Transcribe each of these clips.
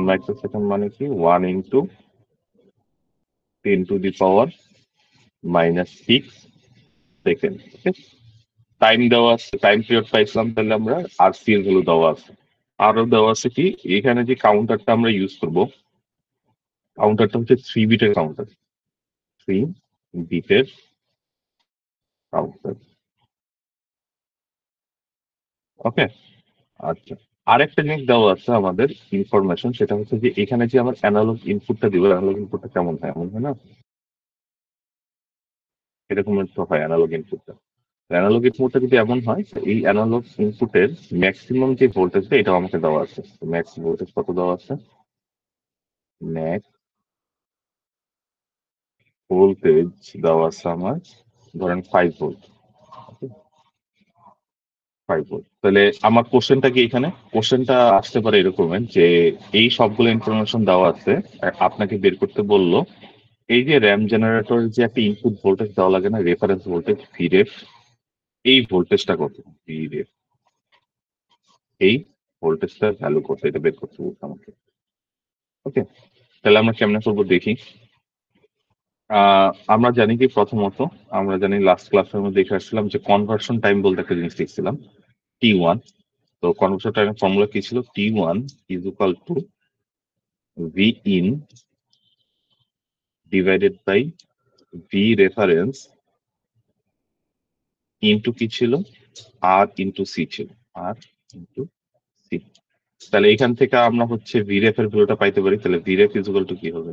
Microsecond মানে কি 1 into 10⁻⁻6 second. ওকে, time দেওয়া আছে, টাইম পিরিয়ড পাইছিলাম, তাহলে আমরা আর সি এর ভ্যালু দেওয়া আছে। আরো দেওয়া আছে কি, এখানে যে কাউন্টারটা আমরা ইউজ করব, কাউন্টারটা হচ্ছে 3 বিটের কাউন্টার, 3 বিটের কাউন্টার। ওকে, আচ্ছা, আরেকটা জিনিস দেওয়া আছে আমাদের ইনফরমেশন, সেটা হচ্ছে যে এখানে যে আমার অ্যানালগ ইনপুটটা দিব, অ্যানালগ ইনপুটটা কেমন হয়, এমন হয় না, এরকম তো হয় অ্যানালগ ইনপুটটা। অ্যানালগ ইনপুটটা যদি এমন হয়, এই অ্যানালগ ইনপুটের ম্যাক্সিমাম যে ভোল্টেজটা এটাও আমাকে দেওয়া আছে। ম্যাক্স ভোল্টেজ কত দেওয়া আছে, ম্যাক্স ভোল্টেজ দেওয়া আছে আমার ধরেন 5 ভোল্ট। 5 ভোল্ট। তাহলে আমার কোশ্চেনটা কি, এখানে কোশ্চেনটা আসতে পারে এরকমের যে এই সবগুলো ইনফরমেশন দেওয়া আছে, আপনাকে বের করতে বললো এই যে র্যাম জেনারেটর যে একটা ইনপুট ভোল্টেজ দেওয়া লাগে না, রেফারেন্স ভোল্টেজ ভিরেফ, এই ভোল্টেজটা কত, ভিরেফ, এই ভোল্টেজটার ভ্যালু কত, এটা বের করতে বলছে আমাকে। ওকে, তাহলে আমরা কেমনে করবো দেখি। আমরা জানি কি, প্রথমত আমরা জানি লাস্ট ক্লাসের মধ্যে দেখে আসছিলাম যে কনভার্সন টাইম বলতে একটা জিনিস দেখছিলাম, T1। তো কনভার্সন টাইমের ফর্মুলা কি ছিল, T1 is equal to V in divided by V reference into কি ছিল, R ইন্টু C ছিল, R ইন্টু C। তাহলে এখান থেকে আমরা হচ্ছে VREF এর ভ্যালুটা পাইতে পারি। তাহলে VREF ইজ ইকুয়াল টু কি হবে,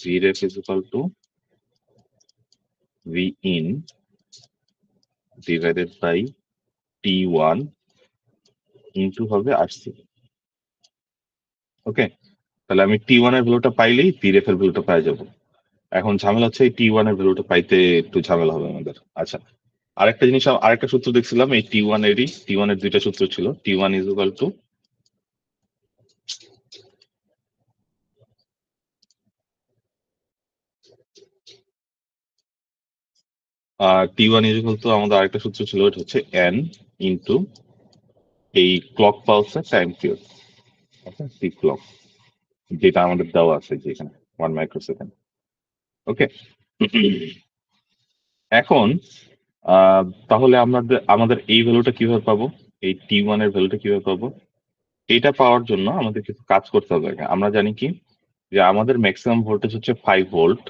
VREF is equal to V in divided by T1 into হবে RC। ওকে, তাহলে আমি T1 এর ভ্যালুটা পাইলেই VREF এর ভ্যালুটা পাই যাবো। এখন ঝামেলা হচ্ছে এই T1 এর ভ্যালুটা পাইতে একটু ঝামেলা হবে আমাদের। আচ্ছা, আরেকটা জিনিস, আরেকটা সূত্র দেখছিলাম এই T1 এরই, T1 এর দুইটা সূত্র ছিল। T1 is equal two T1 is equal two আমাদের আরেকটা সূত্র ছিল, এটা হচ্ছে N ইন্টু এই ক্লক পালসের টাইম পিরিয়ড, টি ক্লক, যেটা আমাদের দেওয়া আছে যে এখানে 1 মাইক্রোসেকেন্ড। ওকে, এখন তাহলে আমাদের এই ভ্যালুটা কিভাবে পাবো, এই T1 এর ভ্যালুটা কিভাবে পাবো, এটা পাওয়ার জন্য আমাদের কিছু কাজ করতে হবে। আমরা জানি কি যে আমাদের ম্যাক্সিমাম ভোল্টেজ হচ্ছে 5 ভোল্ট,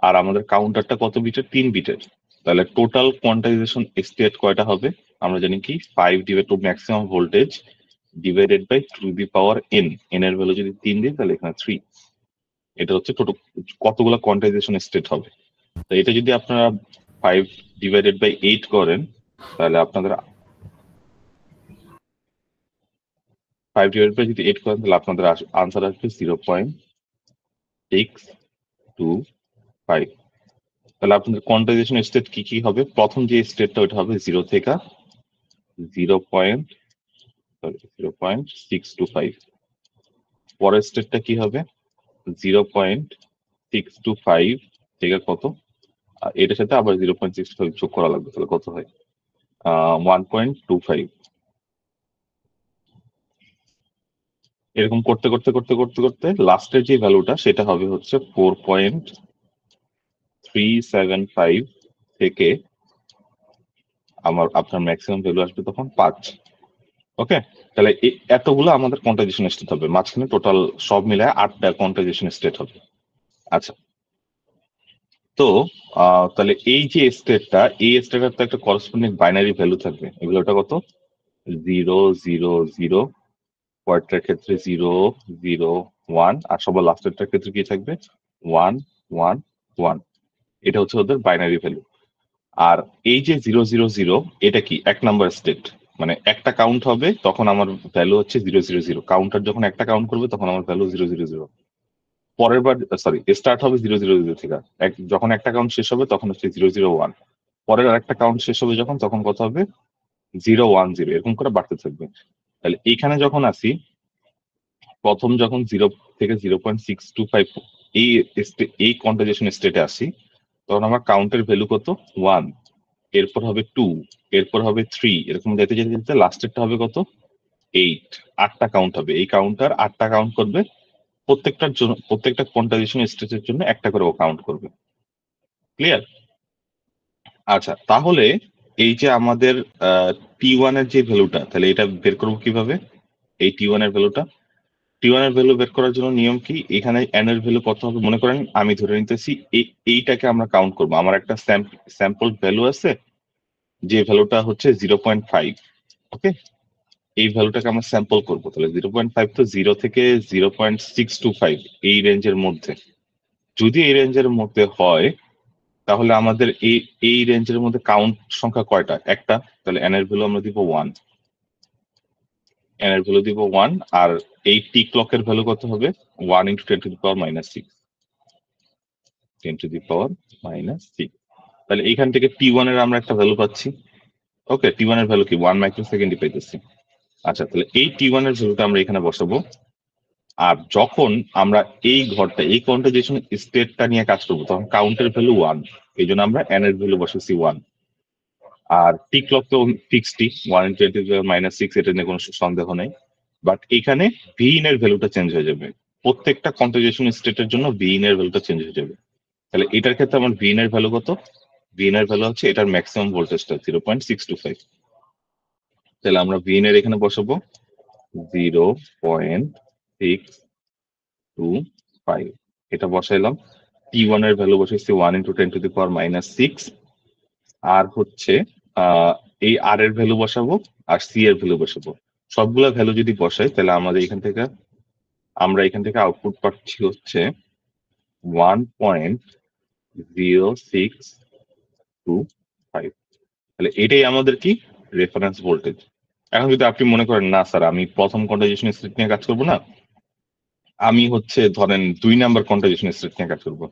আর আমাদের কাউন্টারটা কত বিটের, 3 বিটের। তাহলে টোটাল কোয়ান্টাইজেশন স্টেট কয়টা হবে, আমরা জানি কি 5 divide to maximum voltage divided by two the power n, n এর ভ্যালু যদি 3 দিই তাহলে এখানে 3। এটা হচ্ছে টোটাল কতগুলো কোয়ান্টাইজেশন স্টেট হবে। তো এটা যদি আপনারা 5 ডিভাইডেড বাই 8 করেন, তাহলে আপনাদের 5 ডিভাইডেড বাই যদি 8 করেন, তাহলে আপনাদের আনসার আসবে 0.625। তাহলে আপনাদের কোয়ান্টাইজেশন স্টেট কি কি হবে, প্রথম যে স্টেটটা ওটা হবে 0 থেকে 0.625। পরের স্টেটটা কি হবে 0.625 থেকে কত, এটার সাথে আবার 0.625 যোগ করা লাগবে, তাহলে কত হয় 1.25। এরকম করতে করতে করতে করতে করতে লাস্টের যে ভ্যালুটা সেটা হবে হচ্ছে 4.375 থেকে আপনার ম্যাক্সিমাম ভ্যালু আসবে তখন 5। ওকে, তাহলে এতগুলো আমাদের কোয়ান্টাইজেশন স্টেট হবে, মাঝখানে টোটাল সব মিলায় 8টা কোয়ান্টাইজেশন স্টেট হবে। আচ্ছা, তো তাহলে এই যে স্টেটটা, এই স্টেটের তো একটা করসপন্ডিং বাইনারি ভ্যালু থাকবে, এই ভ্যালুটা কত 000, পরেরটার ক্ষেত্রে 001, আর সবার লাস্টেরটার ক্ষেত্রে কি থাকবে 111। এটা হচ্ছে ওদের বাইনারি ভ্যালু। আর এই যে 000 এটা কি 1 নাম্বার স্টেট, মানে একটা কাউন্ট হবে তখন আমার ভ্যালু হচ্ছে 000, কাউন্টার যখন একটা কাউন্ট করবে তখন আমার ভ্যালু 000। পরের বার সরি স্টার্ট হবে 000 থেকে, যখন একটা কাউন্ট শেষ হবে তখন হচ্ছে 001, পরের আরেকটা কাউন্ট শেষ হবে যখন, তখন কত হবে 010, এরকম করে বাড়তে থাকবে। তাহলে এইখানে যখন আসি, প্রথম যখন 0 থেকে 0.625 এই কোয়ান্টাইজেশন স্টেটে আসি, তখন আমার কাউন্টের ভ্যালু কত 1, এরপর হবে 2, এরপর হবে 3, এরকম যেতে যেতে যেতে লাস্টেরটা হবে কত 8 8টা কাউন্ট হবে। এই কাউন্টার 8টা কাউন্ট করবে, প্রত্যেকটার জন্য, প্রত্যেকটা কোয়ান্টাইজেশন স্টেজের জন্য একটা করে ও কাউন্ট করবে। ক্লিয়ার? আচ্ছা, তাহলে এই যে আমাদের T1 এর যে ভ্যালুটা, তাহলে এটা বের করবো কিভাবে? এই T1 এর ভ্যালুটা, T1 এর ভ্যালু বের করার জন্য নিয়ম কি? এখানে n এর ভ্যালু কত হবে? মনে করেন আমি ধরে নিতেছি এইটাকে আমরা কাউন্ট করবো। আমার একটা স্যাম্পল ভ্যালু আছে, যে ভ্যালুটা হচ্ছে 0.5। ওকে, এই ভ্যালুটাকে আমরা স্যাম্পল করবো। তাহলে 0.5 তো 0 থেকে 0.625 এই রেঞ্জের মধ্যে। যদি এই রেঞ্জের মধ্যে হয়, তাহলে আমাদের এই রেঞ্জের মধ্যে কাউন্ট সংখ্যা কয়টা? একটা। তাহলে n এর ভ্যালু আমরা দিব 1, n এর ভ্যালু দিব 1। আর এই টি ক্লকের ভ্যালু কত হবে? 1 × 10⁻⁶, 10⁻⁻6। তাহলে এখান থেকে T1 এর আমরা একটা ভ্যালু পাচ্ছি। ওকে, T1 এর ভ্যালু কি 1 মাইক্রোসেকেন্ডই পাইতেছি। আচ্ছা, তাহলে এই T1 এর ভ্যালুটা আমরা এখানে বসাবো। আর যখন আমরা এই ঘরটা, এই কোয়ান্টাইজেশন স্টেটটা নিয়ে কাজ করবো, তখন কাউন্টের ভ্যালু 1, এই জন্য আমরা n এর ভ্যালু বসাচ্ছি 1। আর টি ক্লক তো ফিক্সডই, 1 × 10⁻⁶, এটা নিয়ে কোনো সন্দেহ নেই। বাট এখানে ভিইন এর ভ্যালুটা চেঞ্জ হয়ে যাবে। প্রত্যেকটা কোয়ান্টাইজেশন স্টেটের জন্য ভিইন এর ভ্যালুটা চেঞ্জ হয়ে যাবে। তাহলে এটার ক্ষেত্রে আমার ভিইন এর ভ্যালু কত? ভিইন এর ভ্যালু হচ্ছে এটার ম্যাক্সিমাম ভোল্টেজটা 0.625। তাহলে আমরা ভিইন এর এখানে বসাবো 0.625। এটা বসাইলাম। T1 এর ভ্যালু বসাইছি 1 × 10⁻⁶। আর হচ্ছে এই আর এর ভ্যালু বসাবো, আর সি এর ভ্যালু বসাবো। সবগুলা ভ্যালু যদি বসাই, তাহলে আমাদের আমরা এখান থেকে আউটপুট পাচ্ছি হচ্ছে 1.0625। তাহলে এটাই আমাদের কি রেফারেন্স ভোল্টেজ। এখন যদি আপনি মনে করেন না স্যার, আমি প্রথম কোয়ান্টাইজেশন স্টেট নিয়ে কাজ করবো না, আমি হচ্ছে ধরেন 2 নাম্বার কোয়ান্টাইজেশন স্টেট নিয়ে কাজ করবো,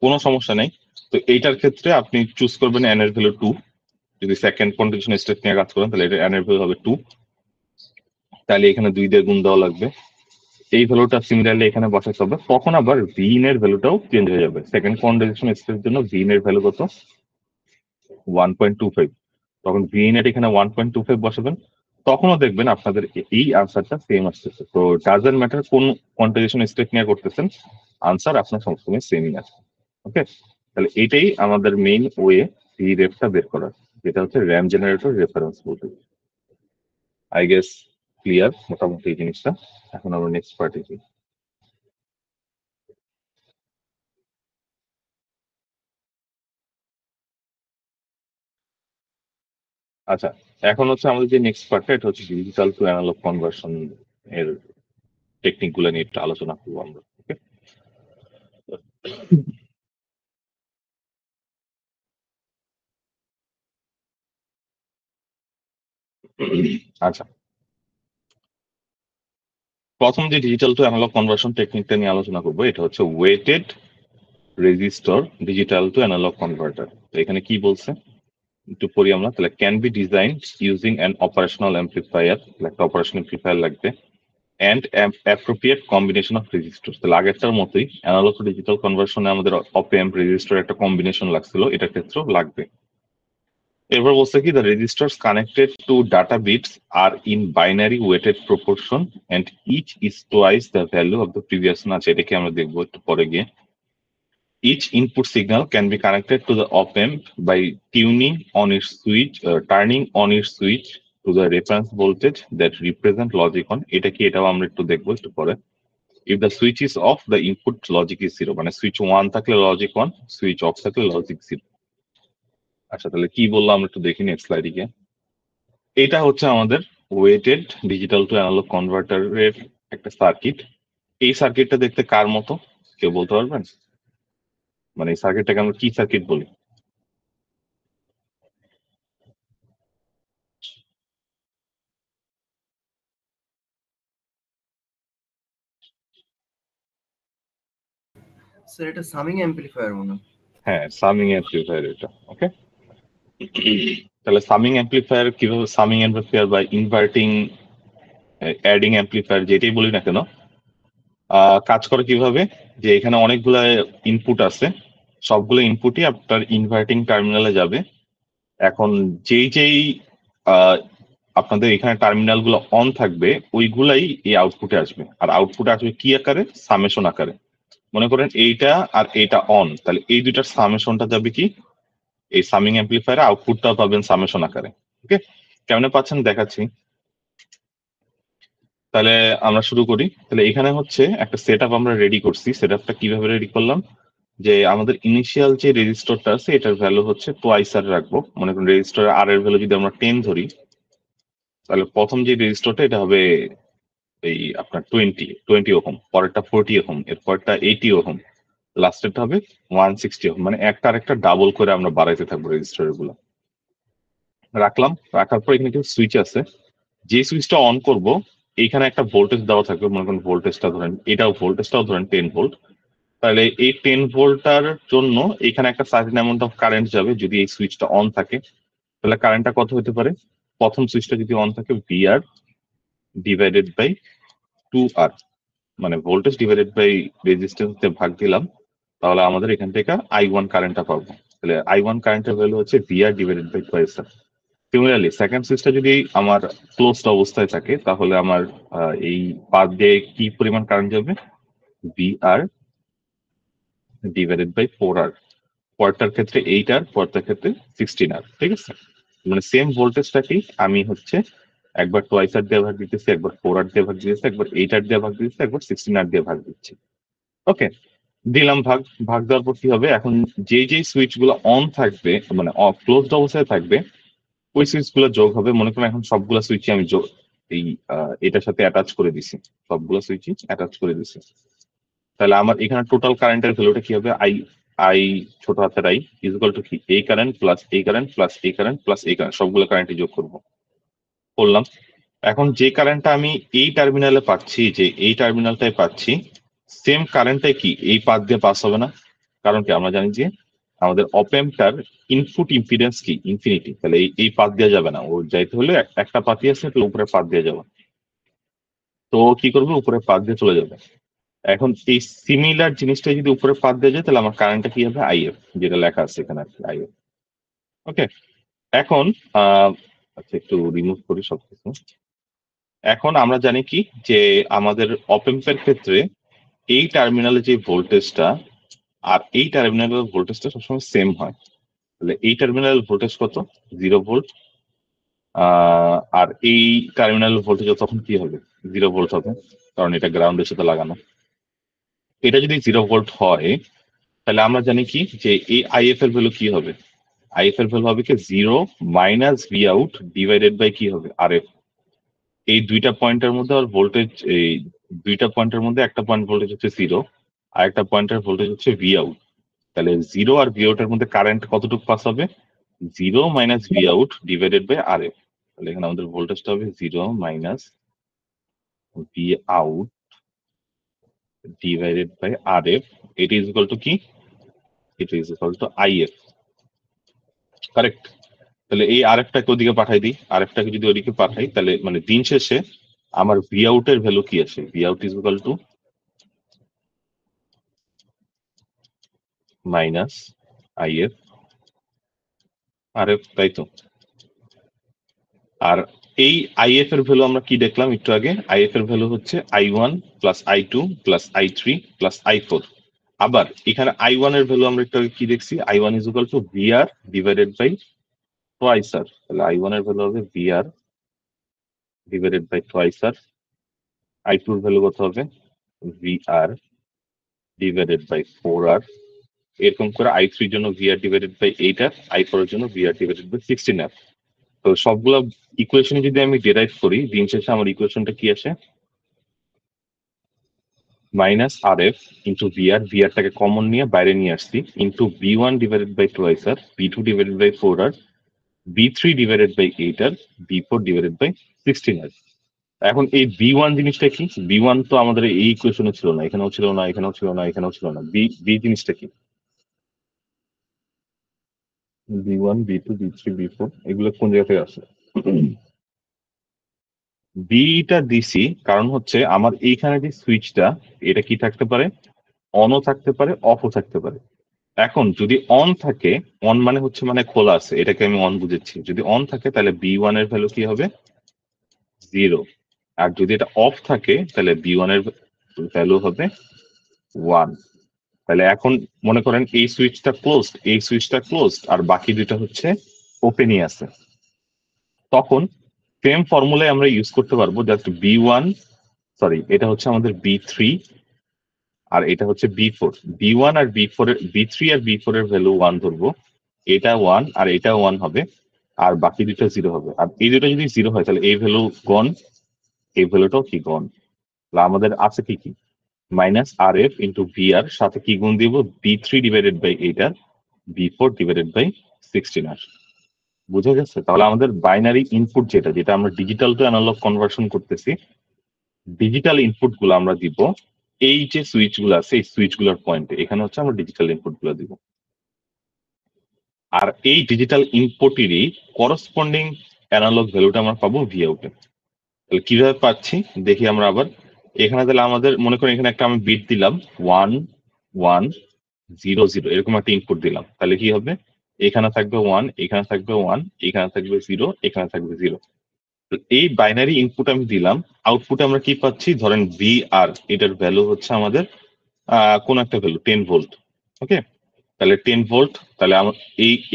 কোনো সমস্যা নেই। তো এইটার ক্ষেত্রে আপনি চুজ করবেন n এর ভ্যালু 2। যদি সেকেন্ড কোয়ান্টাইজেশন স্টেট নিয়ে কাজ করেন, তাহলে এটা n এর ভ্যালু হবে 2। তাহলে এখানে 2 দিয়ে গুণ দেওয়া লাগবে। এই ভ্যালুটা সিমিলারলি এখানে বসাতে হবে। তখন আবার ভিইন এর ভ্যালুটাও চেঞ্জ হয়ে যাবে। সেকেন্ড কোয়ান্টাইজেশন স্টেটের জন্য ভিইন এর ভ্যালু কত? 1.25। তখন ভিইন এর এখানে 1.25 বসাবেন, তখনও দেখবেন আপনাদের এই আনসারটা সেম আসতেছে। তো ডাজন্ট ম্যাটার কোন কোয়ান্টাইজেশন স্টেট নিয়ে করতেছেন, আনসার আপনার সবসময় সেমই আসে। ওকে, তাহলে এটাই আমাদের মেইন ওয়ে ভি রেফটা বের করার, যেটা হচ্ছে RAM generator reference voltage. I guess clear মোটামুটি এই জিনিসটা। এখন আমরা নেক্সট পার্টে যাই। আচ্ছা, এখন হচ্ছে আমাদের যে নেক্সট পার্টটা, এটা হচ্ছে ডিজিটাল টু অ্যানালগ কনভার্সন এর টেকনিক গুলো নিয়ে একটু আলোচনা করবো আমরা। ওকে, আচ্ছা, প্রথম যে ডিজিটাল টু অ্যানালগ কনভার্সন টেকনিকটা নিয়ে আলোচনা করবো, এটা হচ্ছে weighted resistor digital to analog converter. তো এখানে কি বলছে একটু পড়ি আমরা। তাহলে can be design using an operational amplifier, একটা অপারেশনাল অ্যাম্পলিফায়ার লাগবে, and appropriate combination of resistor. তাহলে আগেরটার মতোই অ্যানালগ টু ডিজিটাল কনভার্সনে আমাদের অপ অ্যাম্প রেজিস্টর একটা কম্বিনেশন লাগছিল, এটার ক্ষেত্রেও লাগবে। এরপর বলছে কি, the registers connected to data bits are in binary weighted proportion and each is twice the value of the previous. না, এটাকে আমরা দেখবো একটু পরে গিয়ে। Each input signal can be connected to the op amp by turning on its switch to the reference voltage that represent logic on. এটা কি, এটাও আমরা একটু দেখবো একটু পরে। If the switch is off, the input logic is 0, মানে switch 1 থাকলে লজিক 1, সুইচ অফ থাকলে লজিক 0। আচ্ছা, তাহলে কি বললাম আমরা একটু দেখি নেক্সট স্লাইডে গিয়ে। এটা হচ্ছে আমাদের ওয়েটেড ডিজিটাল টু অ্যানালগ কনভার্টারের একটা সার্কিট। এই সার্কিটটা দেখতে কার মতো কেউ বলতে পারবেন? মানে এই সার্কিটটাকে আমরা কি সার্কিট বলি? স্যার এটা সামিং অ্যাম্পলিফায়ার মনে হয়। হ্যাঁ, সামিং অ্যাম্পলিফায়ার এটা। ওকে, তাহলে সামিং অ্যাম্পলিফায়ার কিভাবে, সামিং অ্যাম্পলিফায়ার বা ইনভার্টিং অ্যাডিং অ্যাম্পলিফায়ার যেটাই বলি না কেন, কাজ করে কিভাবে, যে এখানে অনেকগুলো ইনপুট আছে, সবগুলো ইনপুটই আপনার ইনভার্টিং টার্মিনালে যাবে। এখন যেই আপনাদের এখানে টার্মিনাল গুলো অন থাকবে, ওইগুলাই এই আউটপুটে আসবে। আর আউটপুটে আসবে কি আকারে? সামেশন আকারে। মনে করেন এইটা আর এইটা অন, তাহলে এই দুইটার সামেশনটা যাবে কি এই সামিং অ্যাম্পলিফায়ারে, আউটপুটটা পাবেন সামেশন আকারে। ওকে, কেমনে পাচ্ছেন দেখাচ্ছি। তাহলে আমরা শুরু করি। তাহলে এখানে হচ্ছে একটা সেট আমরা রেডি করছি। সেট কিভাবে রেডি করলাম, যে আমাদের ইনিশিয়াল যে রেজিস্টরটা আছে এটার ভ্যালু হচ্ছে টোয়াইস আর রাখবো। মনে করেন রেজিস্টরের আর এর ভ্যালু যদি আমরা 10 ধরি, তাহলে প্রথম যে রেজিস্টরটা এটা হবে এই আপনার 20 ওহম, পরেরটা 40 ওহম, এর পরেরটা 80 ওহম, লাস্টেরটা হবে 160 ওহম। মানে একটা আরেকটা ডাবল করে আমরা বাড়াইতে থাকবো রেজিস্টর গুলো। রাখলাম, রাখার পর এখানে কিছু সুইচ আছে। যে সুইচটা অন করব এইখানে একটা ভোল্টেজ দেওয়া থাকবে। মনে করেন ভোল্টেজটা ধরেন, এটাও ভোল্টেজটাও ধরেন 10 ভোল্ট। তাহলে এই 10 ভোল্টটার জন্য এখানে একটা সার্টেন অ্যামাউন্ট অফ কারেন্ট যাবে যদি এই সুইচটা অন থাকে। তাহলে কারেন্টটা কত হতে পারে? প্রথম সুইচটা যদি অন থাকে ভিআর ডিভাইডেড বাই 2R, মানে ভোল্টেজ ডিভাইডেড বাই রেজিস্ট্যান্স দিয়ে ভাগ দিলাম, তাহলে আমাদের এখান থেকে I1 কারেন্টটা পাবো। তাহলে I1 কারেন্টের ভ্যালু হচ্ছে VR divided by 2R। Similarly second সুইচটা যদি আমার ক্লোজড অবস্থায় থাকে, তাহলে আমার এই পাথ দিয়ে কি পরিমাণ কারেন্ট যাবে? VR divided by 4R। পরেরটার ক্ষেত্রে 8R, পরেরটার ক্ষেত্রে 16R। ঠিক আছে, মানে সেম ভোল্টেজটাকেই আমি হচ্ছে একবার 2R দিয়ে ভাগ দিতেছি, একবার 4R দিয়ে ভাগ দিতেছি, একবার 8R দিয়ে ভাগ দিতেছি, একবার 16R দিয়ে ভাগ দিচ্ছি। ওকে, দিলাম ভাগ। ভাগ দেওয়ার পর কি হবে? এখন যে সুইচ গুলো অন থাকবে মানে ক্লোজড অবস্থায় থাকবে, ওই সুইচ গুলো যোগ হবে। মনে করেন এখন সবগুলো সুইচই আমি এই এটার সাথে অ্যাটাচ করে দিছি, সবগুলো সুইচই অ্যাটাচ করে দিছি। তাহলে আমার এখানে টোটাল কারেন্টের ভ্যালুটা কি হবে? আই আই ছোট হাতের আই ইকুয়াল টু কি? এই কারেন্ট প্লাস এই কারেন্ট প্লাস এই কারেন্ট প্লাস এই কারেন্ট, সবগুলো কারেন্টই যোগ করব। করলাম। এখন যে কারেন্টটা আমি এই টার্মিনালে পাচ্ছি, যে এই টার্মিনালটাই পাচ্ছি, সেম কারেন্টটাই কি এই পাথ দিয়ে পাস হবে না? কারণ কি আমরা জানি যে আমাদের অপএম্পটার ইনপুট ইম্পিডেন্স কি? ইনফিনিটি। তাহলে এই পাথ দিয়ে যাবে না, ও যাইতে হলে একটা পাথই আছে, তাহলে উপরে পাথ দিয়ে যাবে। তো কি করবে? উপরে পাথ দিয়ে চলে যাবে। এখন এই সিমিলার জিনিসটা যদি উপরে পাথ দিয়ে যায়, তাহলে আমার কারেন্টটা কি হবে? আইএফ, যেটা লেখা আছে এখানে আর কি, আইএফ। ওকে, এখন আচ্ছা একটু রিমুভ করি সবকিছু। এখন আমরা জানি কি যে আমাদের অপএম্পের ক্ষেত্রে এই টার্মিনালে যে ভোল্টেজটা আর এই টার্মিনালের ভোল্টেজটা সবসময় সেম হয়। তাহলে এই টার্মিনাল ভোল্টেজ কত? 0 ভোল্ট। আর এই টার্মিনাল ভোল্টেজ তখন কি হবে? 0 ভোল্ট হবে, কারণ এটা গ্রাউন্ডের সাথে লাগানো। এটা যদি 0 ভোল্ট হয়, তাহলে আমরা জানি কি যে এই আইএফ এর ভ্যালু কি হবে? আইএফ এর ভ্যালু হবে কি 0 minus V out divided by কি হবে? আরএফ। এই দুইটা পয়েন্টের মধ্যে আর ভোল্টেজ, এই দুইটা পয়েন্টের মধ্যে একটা পয়েন্ট ভোল্টেজ হচ্ছে 0, আর একটা পয়েন্টের ভোল্টেজ হচ্ছে ভি আউট। তাহলে 0 আর ভি আউট এর মধ্যে কারেন্ট কতটুকু পাস হবে? 0 minus V out divided by RF. তাহলে এখানে আমাদের ভোল্টেজটা হবে 0 minus V out divided by RF. এটা ইজ ইকুয়াল টু কি? এটা is equal to IF. Correct. তাহলে এই আরএফটাকে ওদিকে পাঠাই দিই। আরএফটাকে যদি ওদিকে পাঠাই, তাহলে মানে দিন শেষে আমার ভি আউট এর ভ্যালু কি আসে? V out is equal to minus if RF, তাই তো? আর এই আইএফ এর ভ্যালু আমরা কি দেখলাম একটু আগে? আইএফ এর ভ্যালু হচ্ছে I1 plus I2 plus I3 plus I4। আবার এখানে I1 এর ভ্যালু আমরা একটু আগে কি দেখছি? I1 is equal to VR divided by twice R. তাহলে I1 এর ভ্যালু হবে VR divided by twice R. I2 এর ভ্যালু কত হবে? VR divided by 4R। এরকম করে I3 এর জন্য VR divided by 8R, I4 এর জন্য VR ডিভাইডেড বাই 16R। তো সবগুলো ইকুয়েশন যদি আমি ডিরাইভ করি, দিন শেষে আমার ইকুয়েশনটা কি আসে? মাইনাস আরএফ ইন্টু ভিআর, ভিআরটাকে কমন নিয়ে বাইরে নিয়ে আসছি, into V1 divided by twice R, V2 divided by 4R, V3 divided by 8R, V4 divided by 16R। এখন এই V1 জিনিসটা কি? V1 তো আমাদের এই ইকুয়েশনে ছিল না, এখানেও ছিল না, এখানেও ছিল না, এখানেও ছিল না। বি জিনিসটা কি? V1, V2, V3, V4 এগুলো কোন জায়গা থেকে আসে? বিটা দিছি কারণ হচ্ছে আমার এইখানে যে সুইচটা, এটা কি থাকতে পারে? অনও থাকতে পারে, অফও থাকতে পারে। এখন যদি অন থাকে, অন মানে হচ্ছে মানে খোলা আছে, এটাকে আমি অন বুঝেছি। যদি অন থাকে তাহলে B1 এর ভ্যালু কি হবে? 0, আর যদি এটা অফ থাকে তাহলে B1 এর ভ্যালু হবে 1। তাহলে এখন মনে করেন এই সুইচটা ক্লোজড আর বাকি দুইটা হচ্ছে ওপেনই আছে, তখন সেম ফর্মুলায় আমরা ইউজ করতে পারবো জাস্ট এটা হচ্ছে আমাদের B3 আর এটা হচ্ছে B4। B1 আর B4 এর B3 আর B4 এর ভ্যালু 1 ধরবো, এটা 1 আর এটা 1 হবে, আর বাকি দুটো 0 হবে। আর এই দুটো যদি 0 হয় তাহলে এই ভ্যালু গন, এই ভ্যালুটাও কি গন। তাহলে আমাদের আছে কি কি, মাইনাস RF ইন্টু VR, সাথে কি গুণ দিব, B3 ডিভাইডেড বাই 8 আর B4 ডিভাইডেড বাই 16R। বুঝা গেছে? তাহলে আমাদের বাইনারি ইনপুট যেটা আমরা ডিজিটাল টু অ্যানালগ কনভার্সন করতেছি, ডিজিটাল ইনপুট গুলো আমরা দিব এই যে সুইচ গুলো আছে, এই সুইচ গুলোর পয়েন্টে, এখানে হচ্ছে আমরা ডিজিটাল ইনপুট গুলো দিব। আর এই ডিজিটাল ইনপুটেরই করসপন্ডিং অ্যানালগ ভ্যালুটা আমরা পাবো ভি আউটে। তাহলে কিভাবে পাচ্ছি দেখি আমরা আবার। এখানে তাহলে আমাদের মনে করেন এখানে একটা আমি বিট দিলাম 1 1 0 0, এরকম একটা ইনপুট দিলাম, তাহলে কি হবে, এখানে থাকবে 1, এখানে থাকবে 1, এখানে থাকবে 0, এখানে থাকবে 0। এই বাইনারি ইনপুট আমি দিলাম, আউটপুটে আমরা কি পাচ্ছি, ধরেন VR, এটার ভ্যালু হচ্ছে আমাদের কোন একটা ভ্যালু 10 ভোল্ট। ওকে, তাহলে 10 ভোল্ট, তাহলে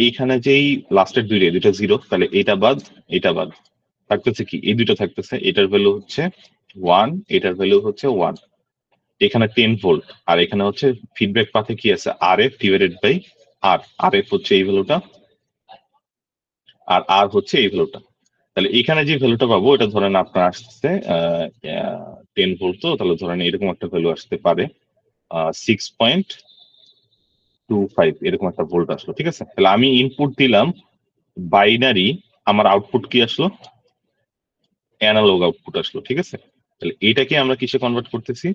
এইখানে যেই লাস্টের দুইটা 0, তাহলে এটা বাদ থাকতেছে কি, এই দুটো থাকতেছে, এটার ভ্যালু হচ্ছে 1, এটার ভ্যালু হচ্ছে 1। এখানে 10 ভোল্ট আর এখানে হচ্ছে ফিডব্যাক পাথে কি আছে, RF divided by R। RF হচ্ছে এই ভ্যালুটা আর R হচ্ছে এই ভ্যালুটা। তাহলে এখানে যে ভ্যালুটা পাবো এটা ধরেন আপনার আসছে 10 ভোল্ট, তো তাহলে ধরেন এরকম একটা ভ্যালু আসতে পারে 6.25, এরকম একটা ভোল্ট আসলো। ঠিক আছে, তাহলে আমি ইনপুট দিলাম বাইনারি, আমার আউটপুট কি আসলো, অ্যানালগ আউটপুট আসলো। ঠিক আছে, তাহলে এটাকে আমরা কিসে কনভার্ট করতেছি,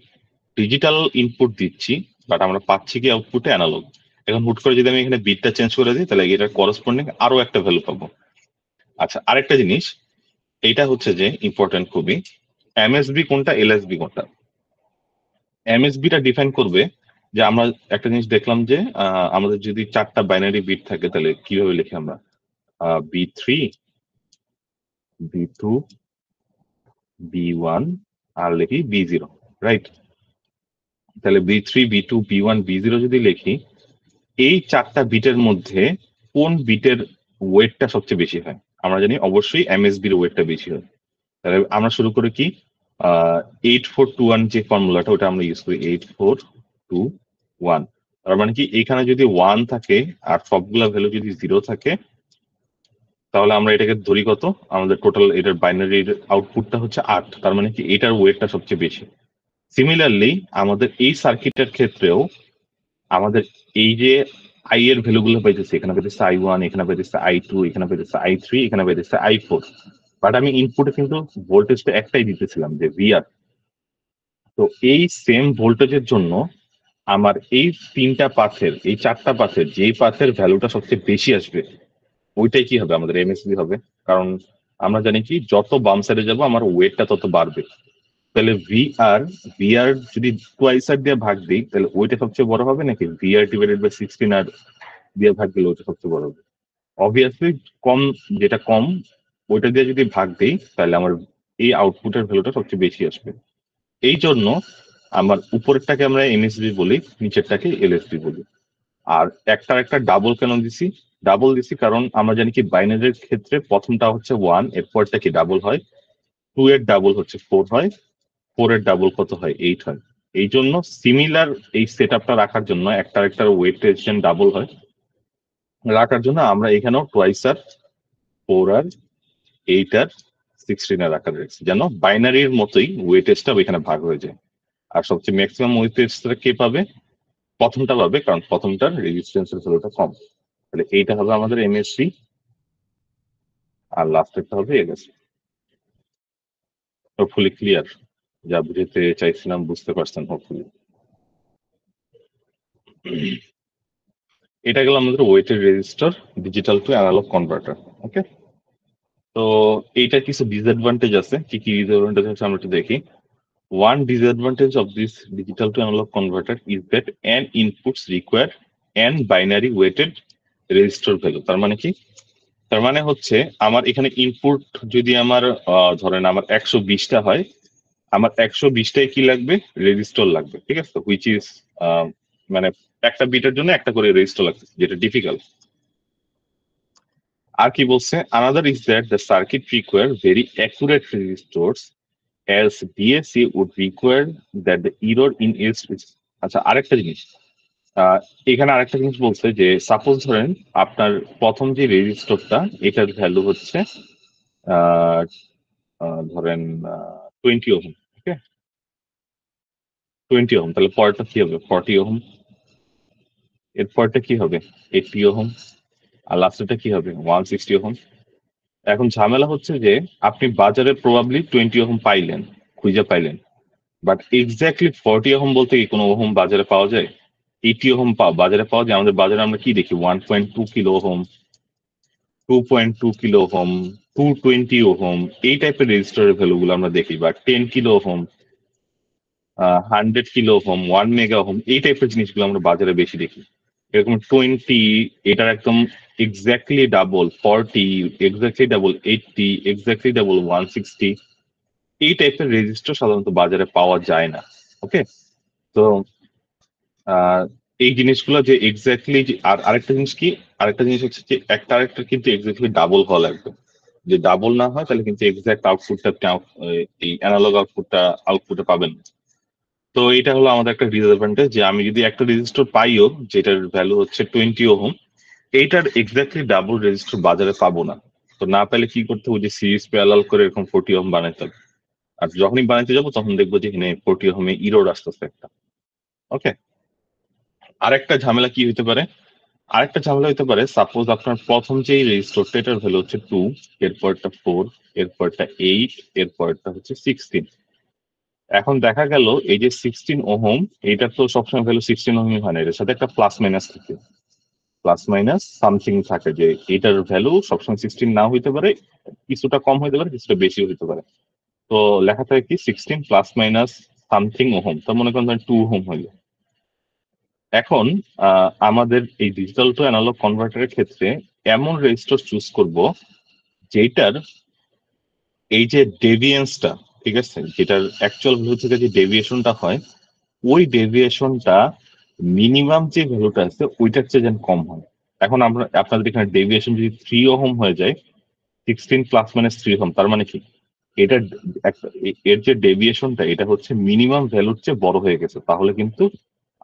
ডিজিটাল ইনপুট দিচ্ছি, বাট আমরা পাচ্ছি কি আউটপুটে অ্যানালগ। এখন হুট করে যদি আমি এখানে বিটটা চেঞ্জ করে দিই তাহলে এটার করসপন্ডিং আরো একটা ভ্যালু পাবো। আচ্ছা, আরেকটা জিনিস, এটা হচ্ছে যে ইম্পর্টেন্ট খুবই, MSB কোনটা, LSB কোনটা। MSB টা ডিফাইন করবে যে আমরা একটা জিনিস দেখলাম যে আমাদের যদি 4টা বাইনারি বিট থাকে তাহলে কিভাবে লিখি আমরা, B3 B2 B1 আর লিখি B0, রাইট। তাহলে B3 B2 B1 B0 যদি লিখি, এই 4টা বিটের মধ্যে কোন বিটের ওয়েটটা সবচেয়ে বেশি হয়, আমরা জানি অবশ্যই MSB এর ওয়েটটা বেশি হয়। তাহলে আমরা শুরু করি কি, 8421 যে ফর্মুলাটা, ওটা আমরা ইউজ করি 8421। তার মানে কি, এখানে যদি 1 থাকে আর সবগুলা ভ্যালু যদি 0 থাকে, তাহলে আমরা এটাকে ধরি কত, আমাদের টোটাল এটার বাইনারির আউটপুটটা হচ্ছে 8। তার মানে কি এটার ওয়েটটা সবচেয়ে বেশি। সিমিলারলি আমাদের এই সার্কিটের ক্ষেত্রেও আমাদের এই যে আই এর ভ্যালু গুলো পাইতেছে, এখানে পাইতেছে I1, এখানে পাইতেছে I2, এখানে পাইতেছে I3, এখানে পাইতেছে I4, বাট আমি ইনপুটে কিন্তু ভোল্টেজটা একটাই দিতেছিলাম যে VR। তো এই সেম ভোল্টেজের জন্য আমার এই 4টা পাথের যেই পাথের ভ্যালুটা সবচেয়ে বেশি আসবে, ওইটাই কি হবে, আমাদের MSB হবে। কারণ আমরা জানি কি, যত বাম সাইডে যাবো আমার ওয়েটটা তত বাড়বে। তাহলে VR যদি টুয়াইস দিয়ে ভাগ দিই তাহলে ওইটা সবচেয়ে বড় হবে নাকি VR ডিভাইডেড বাই 16R দিয়ে ভাগ দিলে ওইটা সবচেয়ে বড় হবে। অবভিয়াসলি যেটা কম ওইটা দিয়ে যদি ভাগ দিই তাহলে আমার এই আউটপুটের ভ্যালুটা সবচেয়ে বেশি আসবে। এই জন্য আমার উপরেরটাকে আমরা MSB বলি, নিচেরটাকে LSB বলি। আর একটা ডাবল কেন দিছি কারণ আমরা জানি কি বাইনারির ক্ষেত্রে প্রথমটা হচ্ছে 1, এরপরটা কি ডাবল হয়, 2 এর ডাবল হচ্ছে 4 হয়, 4 এর ডাবল কত হয়, 8 হয়। এই জন্য সিমিলার এই সেট আপটা রাখার জন্য একটার ওয়েট রেজিস্ট্যান্স ডাবল হয়, রাখার জন্য আমরা এখানেও টুয়াইস আর 4 আর 8 আর 16 এর আকার রেখেছি, যেন বাইনারির মতোই ওয়েটেজটা এখানে ভাগ হয়ে যায়। আর সবচেয়ে ম্যাক্সিমাম ওয়েটেজটা কে পাবে, প্রথমটা পাবে, কারণ প্রথমটার রেজিস্ট্যান্সের ভ্যালুটা কম। তাহলে এইটা হবে আমাদের MSB আর লাস্টেরটা হবে LSB। হোপফুলি ক্লিয়ার, যা বুঝতে চাইছিলাম বুঝতে পারছেন হোপফুলি। এটা গেল আমাদের weighted resistor digital to analog converter. Okay, তো এইটার কিছু ডিসঅ্যাডভান্টেজ আছে, কি কি ডিসঅ্যাডভান্টেজ আছে আমরা একটু দেখি। One disadvantage of this digital to analog converter is that an inputs require an binary weighted register value. তার মানে কি, তার মানে হচ্ছে আমার এখানে ইনপুট যদি আমার ধরেন আমার 120টা হয়, আমার 120টাই কি লাগবে, রেজিস্টর লাগবে, ঠিক আছে, হুইচ ইজ মানে একটা বিটের জন্য একটা করে রেজিস্টর লাগবে, যেটা ডিফিকাল্ট। আর কি বলছে, another is that the circuit require very accurate resistors as DAC would require that the error in its, আচ্ছা আরেকটা জিনিস, এখানে আরেকটা জিনিস বলছে যে সাপোজ ধরেন আপনার প্রথম যে রেজিস্টরটা এটার ভ্যালু হচ্ছে আহ, ধরেন 20 ওহম, ওকে, 20 ওহম, তাহলে পরেরটা কি হবে 40 ওহম, এর পরেরটা কি হবে 80 ওহম, আর লাস্টেরটা কি হবে 160 ওহম। এখন ঝামেলা হচ্ছে যে আপনি বাজারে প্রবাবলি 20 ওহম পাইলেন, খুঁজে পাইলেন, বাট এক্স্যাক্টলি 40 ওহম বলতে কি কোনো ওহম বাজারে পাওয়া যায়? 80 ওহম বাজারে পাওয়া যায়। আমাদের বাজারে আমরা কি দেখি 1.2 kilo ohm, 2.2 kilo ohm, 220 ohm, এই টাইপের রেজিস্টারের ভ্যালু গুলো আমরা দেখি, বা 10 kilo ohm, 100 kilo ohm, 1 mega ohm, এই টাইপের জিনিসগুলো আমরা বাজারে বেশি দেখি। এরকম 20, এটার একদম exactly double 40, exactly double 80, exactly double 160, এই টাইপের রেজিস্টার সাধারণত বাজারে পাওয়া যায় না। ওকে, তো আহ, এই জিনিসগুলো যে এক্স্যাক্টলি, আর আরেকটা জিনিস কি, আরেকটা জিনিস হচ্ছে যে একটা আরেকটা কিন্তু এক্স্যাক্টলি ডাবল হওয়া লাগবে। যে ডাবল না হয় তাহলে কিন্তু এক্স্যাক্ট আউটপুটটা এই অ্যানালগ আউটপুটে পাবেন না। তো এটা হলো আমাদের একটা ডিসঅ্যাডভান্টেজ, যে আমি যদি একটা রেজিস্টার পাইও যেটার ভ্যালু হচ্ছে 20 ওহম, এইটার এক্স্যাক্টলি ডাবল রেজিস্টার বাজারে পাবো না। তো না পেলে কি করতে হবে, যে সিরিজ প্যারালাল করে এরকম 40 ওহম বানাইতে হবে। আর যখনই বানাইতে যাবো তখন দেখবো যে এখানে 40 ওহমে ইরোড আসতেছে একটা। ওকে, আরেকটা ঝামেলা কি হতে পারে, আরেকটা ঝামেলা হতে পারে, সাপোজ আপনার প্রথম যে রেজিস্টারটা এটার ভ্যালু হচ্ছে 2, এরপরটা 4, এরপরটা 8, এরপরটা হচ্ছে 16। এখন দেখা গেল এই যে 16 ওহম, এটা তো সবসময় ভ্যালু 16 ওহমই হয় না, এটার সাথে একটা প্লাস মাইনাস থাকে, প্লাস মাইনাস সামথিং থাকে, যে এটার ভ্যালু সবসময় 16 না হইতে পারে, কিছুটা কম হইতে পারে, কিছুটা বেশি হইতে পারে। তো লেখা থাকে কি 16 প্লাস মাইনাস সামথিং ওহম, তো মনে করেন 2 ওহম হইলো। এখন আমাদের এই ডিজিটাল টু অ্যানালগ কনভার্টারের ক্ষেত্রে এমন রেজিস্টার চুজ করব যেটার এই যে ডেভিয়েন্সটা, ঠিক আছে, যেটার অ্যাকচুয়াল ভ্যালু থেকে যে ডেভিয়েশনটা হয়, ওই ডেভিয়েশনটা মিনিমাম যে ভ্যালুটা আছে ওইটার চেয়ে যেন কম হয়। এখন আমরা আপনাদের এখানে ডেভিয়েশন যদি 3 ওহম হয়ে যায়, 16 প্লাস মাইনাস 3 ওহম, তার মানে কি এটা এর যে ডেভিয়েশনটা এটা হচ্ছে মিনিমাম ভ্যালুর চেয়ে বড় হয়ে গেছে, তাহলে কিন্তু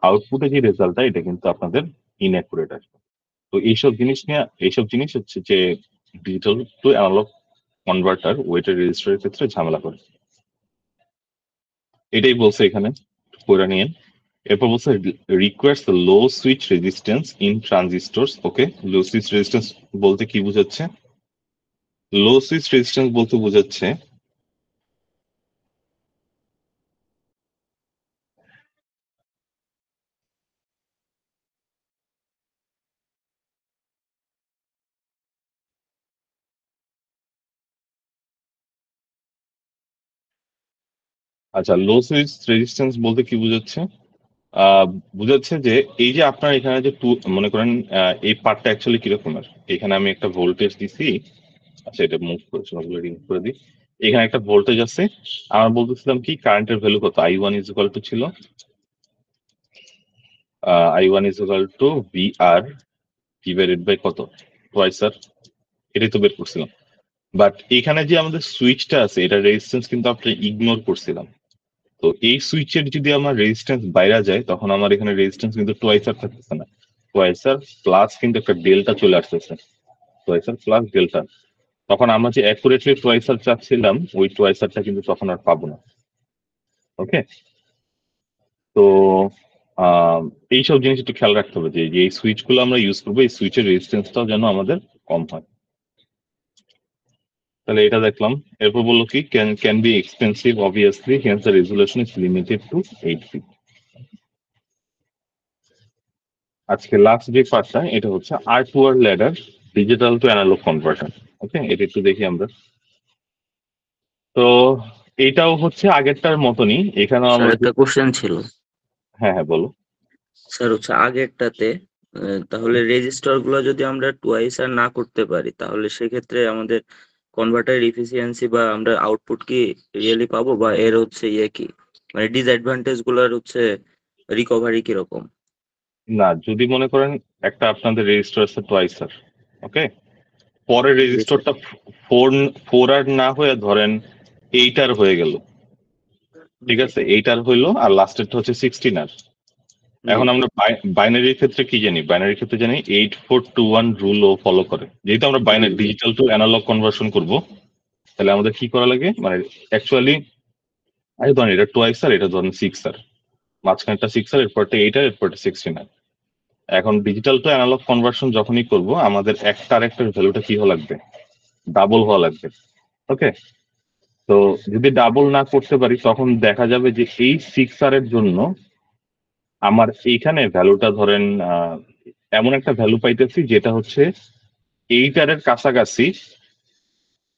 আউটপুটে যে রেজাল্টটা এটা কিন্তু আপনাদের ইনঅ্যাকুরেট আসবে। তো এইসব জিনিস হচ্ছে যে digital to analog converter weighted রেজিস্টারের ক্ষেত্রে ঝামেলা করে। এটাই বলছে এখানে, পড়ে নিয়ে। এরপর বলছে requires low switch resistance in transistors. Okay, low switch resistance বলতে কি বোঝাচ্ছে? লো সুইচ রেজিস্ট্যান্স বলতে বোঝাচ্ছে আচ্ছা, লো সুইচ রেজিস্ট্যান্স বলতে কি বোঝাচ্ছে? আহ বুঝাচ্ছে যে এই যে আপনার এখানে যে মনে করেন এই পার্টটা অ্যাকচুয়ালি কিরকমের, এখানে আমি একটা ভোল্টেজ দিছি। আচ্ছা, এটা মুভ করে সবগুলো রিমুভ করে দিই। এখানে একটা ভোল্টেজ আছে, আমরা বলতেছিলাম কি কারেন্টের ভ্যালু কত, I1 ইজ ইকুয়াল টু ছিল I1 is equal to VR divided by কত, টুয়াইস আর, এটাই তো বের করছিলাম। বাট এখানে যে আমাদের সুইচটা আছে এটা রেজিস্ট্যান্স কিন্তু আপনি ইগনোর করছিলাম। তো এই সুইচের যদি আমার রেজিস্ট্যান্স বাইরে যায় তখন আমার এখানে রেজিস্ট্যান্স কিন্তু টুয়াইস আর থাকতেছে না, টুয়াইস আর প্লাস কিন্তু একটা ডেল্টা চলে আসতেছে, টুয়াইস আর প্লাস ডেল্টা। তখন আমরা যে অ্যাকুরেটলি টুয়াইস আর চাচ্ছিলাম ওই টুয়াইস আরটা কিন্তু তখন আর পাবো না। ওকে, তো আহ, এইসব জিনিস একটু খেয়াল রাখতে হবে, যে এই সুইচ গুলো আমরা ইউজ করবো এই সুইচের রেজিস্ট্যান্সটাও যেন আমাদের কম হয়। তাহলে এটা দেখলাম। এরপর বললো কি can be expensive obviously, hence the resolution is limited to 8 bit. আজকে লাস্ট যে পার্টটা এটা হচ্ছে R2R ladder digital to analog converter. Okay, এটা একটু দেখি আমরা। তো এটাও হচ্ছে আগেরটার মতনই, এখানেও স্যার আমরা একটা কোশ্চেন ছিল। হ্যাঁ হ্যাঁ বলো। স্যার হচ্ছে আগেরটাতে তাহলে রেজিস্টার গুলো যদি আমরা টুয়াইস আর না করতে পারি তাহলে সেক্ষেত্রে আমাদের কনভার্টার এফিসিয়েন্সি বা আমরা আউটপুট কি রিয়েলি পাবো, বা এর হচ্ছে ইয়ে কি, মানে ডিসঅ্যাডভান্টেজ গুলোর হচ্ছে রিকভারি কিরকম? না, যদি মনে করেন একটা আপনাদের রেজিস্টার আছে টুয়াইসার, ওকে, পরের জি স্যার। রেজিস্টারটা ফোর ফোর আর না হয়ে ধরেন এইটার হয়ে গেল, ঠিক জি আছে, এইটার হইলো আর লাস্টেরটা হচ্ছে 16 আর। জি এখন আমরা বাইনারির ক্ষেত্রে কি জানি, বাইনারির ক্ষেত্রে জানি 8421 রুল ও ফলো করে। যেহেতু আমরা জি binary G digital to analog conversion করব, তাহলে আমাদের কি করা লাগে, মানে অ্যাকচুয়ালি আগে ধরেন এটা টুয়াইস আর এটা ধরেন 6 আর, মাঝখানেরটা 6 আর, এরপরটা 8 আর, এরপরটা 16 আর। এখন ডিজিটাল টু অ্যানালগ কনভার্সন যখনই করব আমাদের একটা আরেকটার ভ্যালুটা কি হওয়া লাগবে, ডাবল হওয়া লাগবে, ওকে। তো যদি ডাবল না করতে পারি তখন দেখা যাবে যে এই 6 আর এর জন্য আমার এইখানে ভ্যালুটা ধরেন এমন একটা ভ্যালু পাইতেছি যেটা হচ্ছে 8 আর এর কাছাকাছি,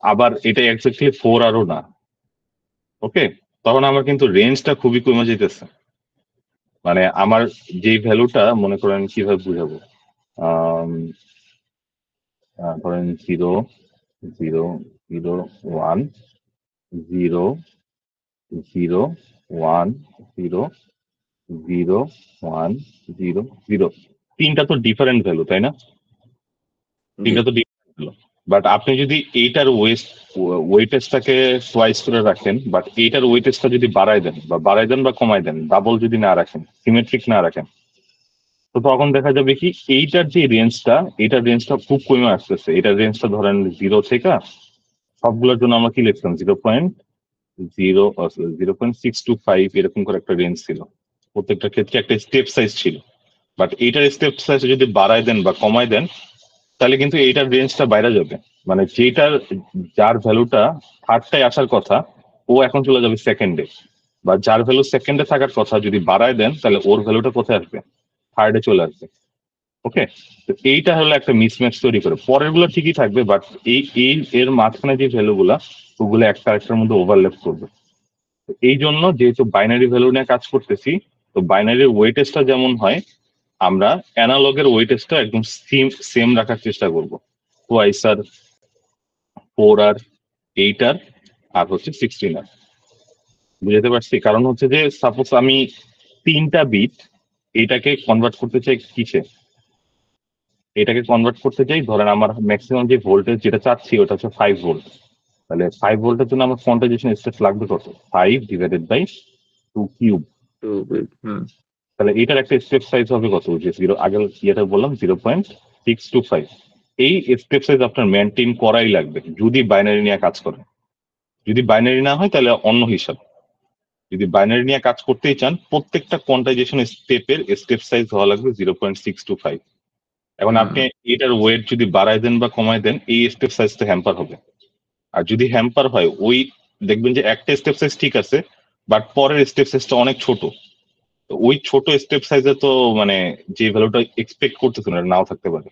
আবার এটা এক্স্যাক্টলি 4 আরও না, ওকে। তখন আমার কিন্তু রেঞ্জটা খুবই কমে যেতেছে। মানে আমার যে ভ্যালুটা মনে করেন কিভাবে বুঝাবো, আম, ধরেন 0 0 0 1 0 0 1 0 0 1 0 0, তিনটা তো ডিফারেন্ট ভ্যালু, তাই না? জি তিনটা তো ডিফারেন্ট ভ্যালু। বাট আপনি যদি এইটার ওয়েটেজটাকে সোয়াইস করে রাখেন, বাট এইটার ওয়েটেজটা যদি বাড়ায় দেন বা কমায় দেন, ডাবল যদি না রাখেন, সিমেট্রিক না রাখেন, তো তখন দেখা যাবে কি এইটার যে রেঞ্জটা, এটার রেঞ্জটা খুব কমে আসতেছে। এটার রেঞ্জটা ধরেন 0 থেকে সবগুলোর জন্য আমরা কি লিখতাম 0.625 এরকম করে একটা রেঞ্জ ছিল, প্রত্যেকটা ক্ষেত্রে একটা স্টেপ সাইজ ছিল। বাট এইটার স্টেপ সাইজ যদি বাড়ায় দেন বা কমায় দেন তাহলে কিন্তু এইটার রেঞ্জটা বাইরে যাবে। মানে যেটার যার ভ্যালুটা থার্ডটায় আসার কথা ও এখন চলে যাবে সেকেন্ডে, বা যার ভ্যালু সেকেন্ডে থাকার কথা যদি বাড়ায় দেন তাহলে ওর ভ্যালুটা কোথায় আসবে, থার্ডে চলে আসবে, ওকে। তো এইটা হলো একটা মিসম্যাচ তৈরি করে, পরের গুলো ঠিকই থাকবে, বাট এই এই এর মাঝখানে যে ভ্যালু গুলা ওগুলো একটা আরেকটার মধ্যে ওভারল্যাপ করবে। তো এই জন্য যেহেতু বাইনারি ভ্যালু নিয়ে কাজ করতেছি, তো বাইনারির ওয়েটেজটা যেমন হয় আমরা অ্যানালগের ওয়েটেজটা একদম সেম সেম রাখার চেষ্টা করব, টুয়াইস আর, 4 আর, 8 আর হচ্ছে 16 আর। বুঝতে পারছি? কারণ হচ্ছে যে সাপোজ আমি 3টা বিট এটাকে কনভার্ট করতে চাই কিসে, এটাকে কনভার্ট করতে চাই ধরেন আমার ম্যাক্সিমাম যে ভোল্টেজ যেটা চাচ্ছি ওটা হচ্ছে 5 ভোল্ট। তাহলে 5 ভোল্টের জন্য আমার কোয়ান্টাইজেশন স্টেপ লাগবে কত, 5/2 কিউব। হুম তাহলে এটার একটা স্টেপ সাইজ হবে কত, যে 0, আগে ইয়েটা বললাম 0.625। এই স্টেপ সাইজ আপনার মেনটেন করাই লাগবে যদি বাইনারি নিয়ে কাজ করেন। যদি বাইনারি না হয় তাহলে অন্য হিসাব। যদি বাইনারি নিয়ে কাজ করতেই চান প্রত্যেকটা কোয়ান্টাইজেশন স্টেপের স্টেপ সাইজ হওয়া লাগবে 0.625। এখন হুম আপনি এটার ওয়েট যদি বাড়ায় দেন বা কমায় দেন এই স্টেপ সাইজটা হ্যাম্পার হবে। আর যদি হ্যাম্পার হয় ওই দেখবেন যে একটা স্টেপ সাইজ ঠিক আছে বাট পরের স্টেপ সাইজটা অনেক ছোট, তো ওই ছোট স্টেপ সাইজে তো মানে যে ভ্যালুটা এক্সপেক্ট করতেছেন এটা নাও থাকতে পারে।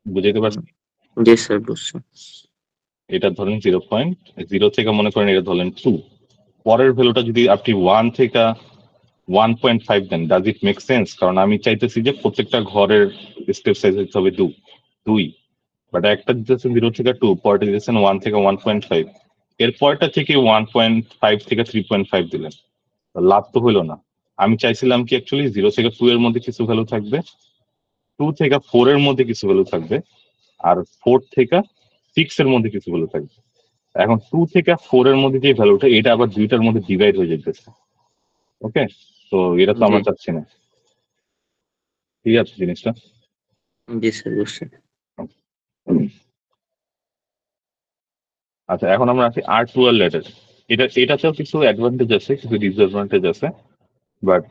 বুঝতে হুম। পারছি? জি স্যার বুঝছি। এটা ধরেন 0.0 থেকে মনে করেন এটা ধরেন 2, পরের ভ্যালুটা যদি আপনি 1 থেকে 1.5 দেন, ডাজ ইট মেক সেন্স? কারণ আমি চাইতেছি যে প্রত্যেকটা ঘরের স্টেপ সাইজ হতে হবে 2, বাট একটা দিতেছেন 0 থেকে 2, পরটা দিতেছেন 1 থেকে 1.5, এর পরটা থেকে 1.5 থেকে 3.5 দিলেন, লাভ তো হইলো না। আমি চাইছিলাম কি অ্যাকচুয়ালি 0 থেকে 2 এর মধ্যে কিছু ভ্যালু থাকবে, 2 থেকে 4 এর মধ্যে কিছু ভ্যালু থাকবে, আর 4 থেকে 6 এর মধ্যে কিছু ভ্যালু থাকবে। এখন 2 থেকে 4 এর মধ্যে যে ভ্যালুটা এটা আবার দুইটার মধ্যে ডিভাইড হয়ে যেতেছে, ওকে। তো এটা তো জি আমরা চাচ্ছি না, ঠিক আছে জিনিসটা। জি স্যার বুঝছি। আচ্ছা, এখন আমরা আছি R12 ল্যাডার। এটাতেও কিছু অ্যাডভান্টেজ আছে, কিছু ডিসঅ্যাডভান্টেজ আছে, বাট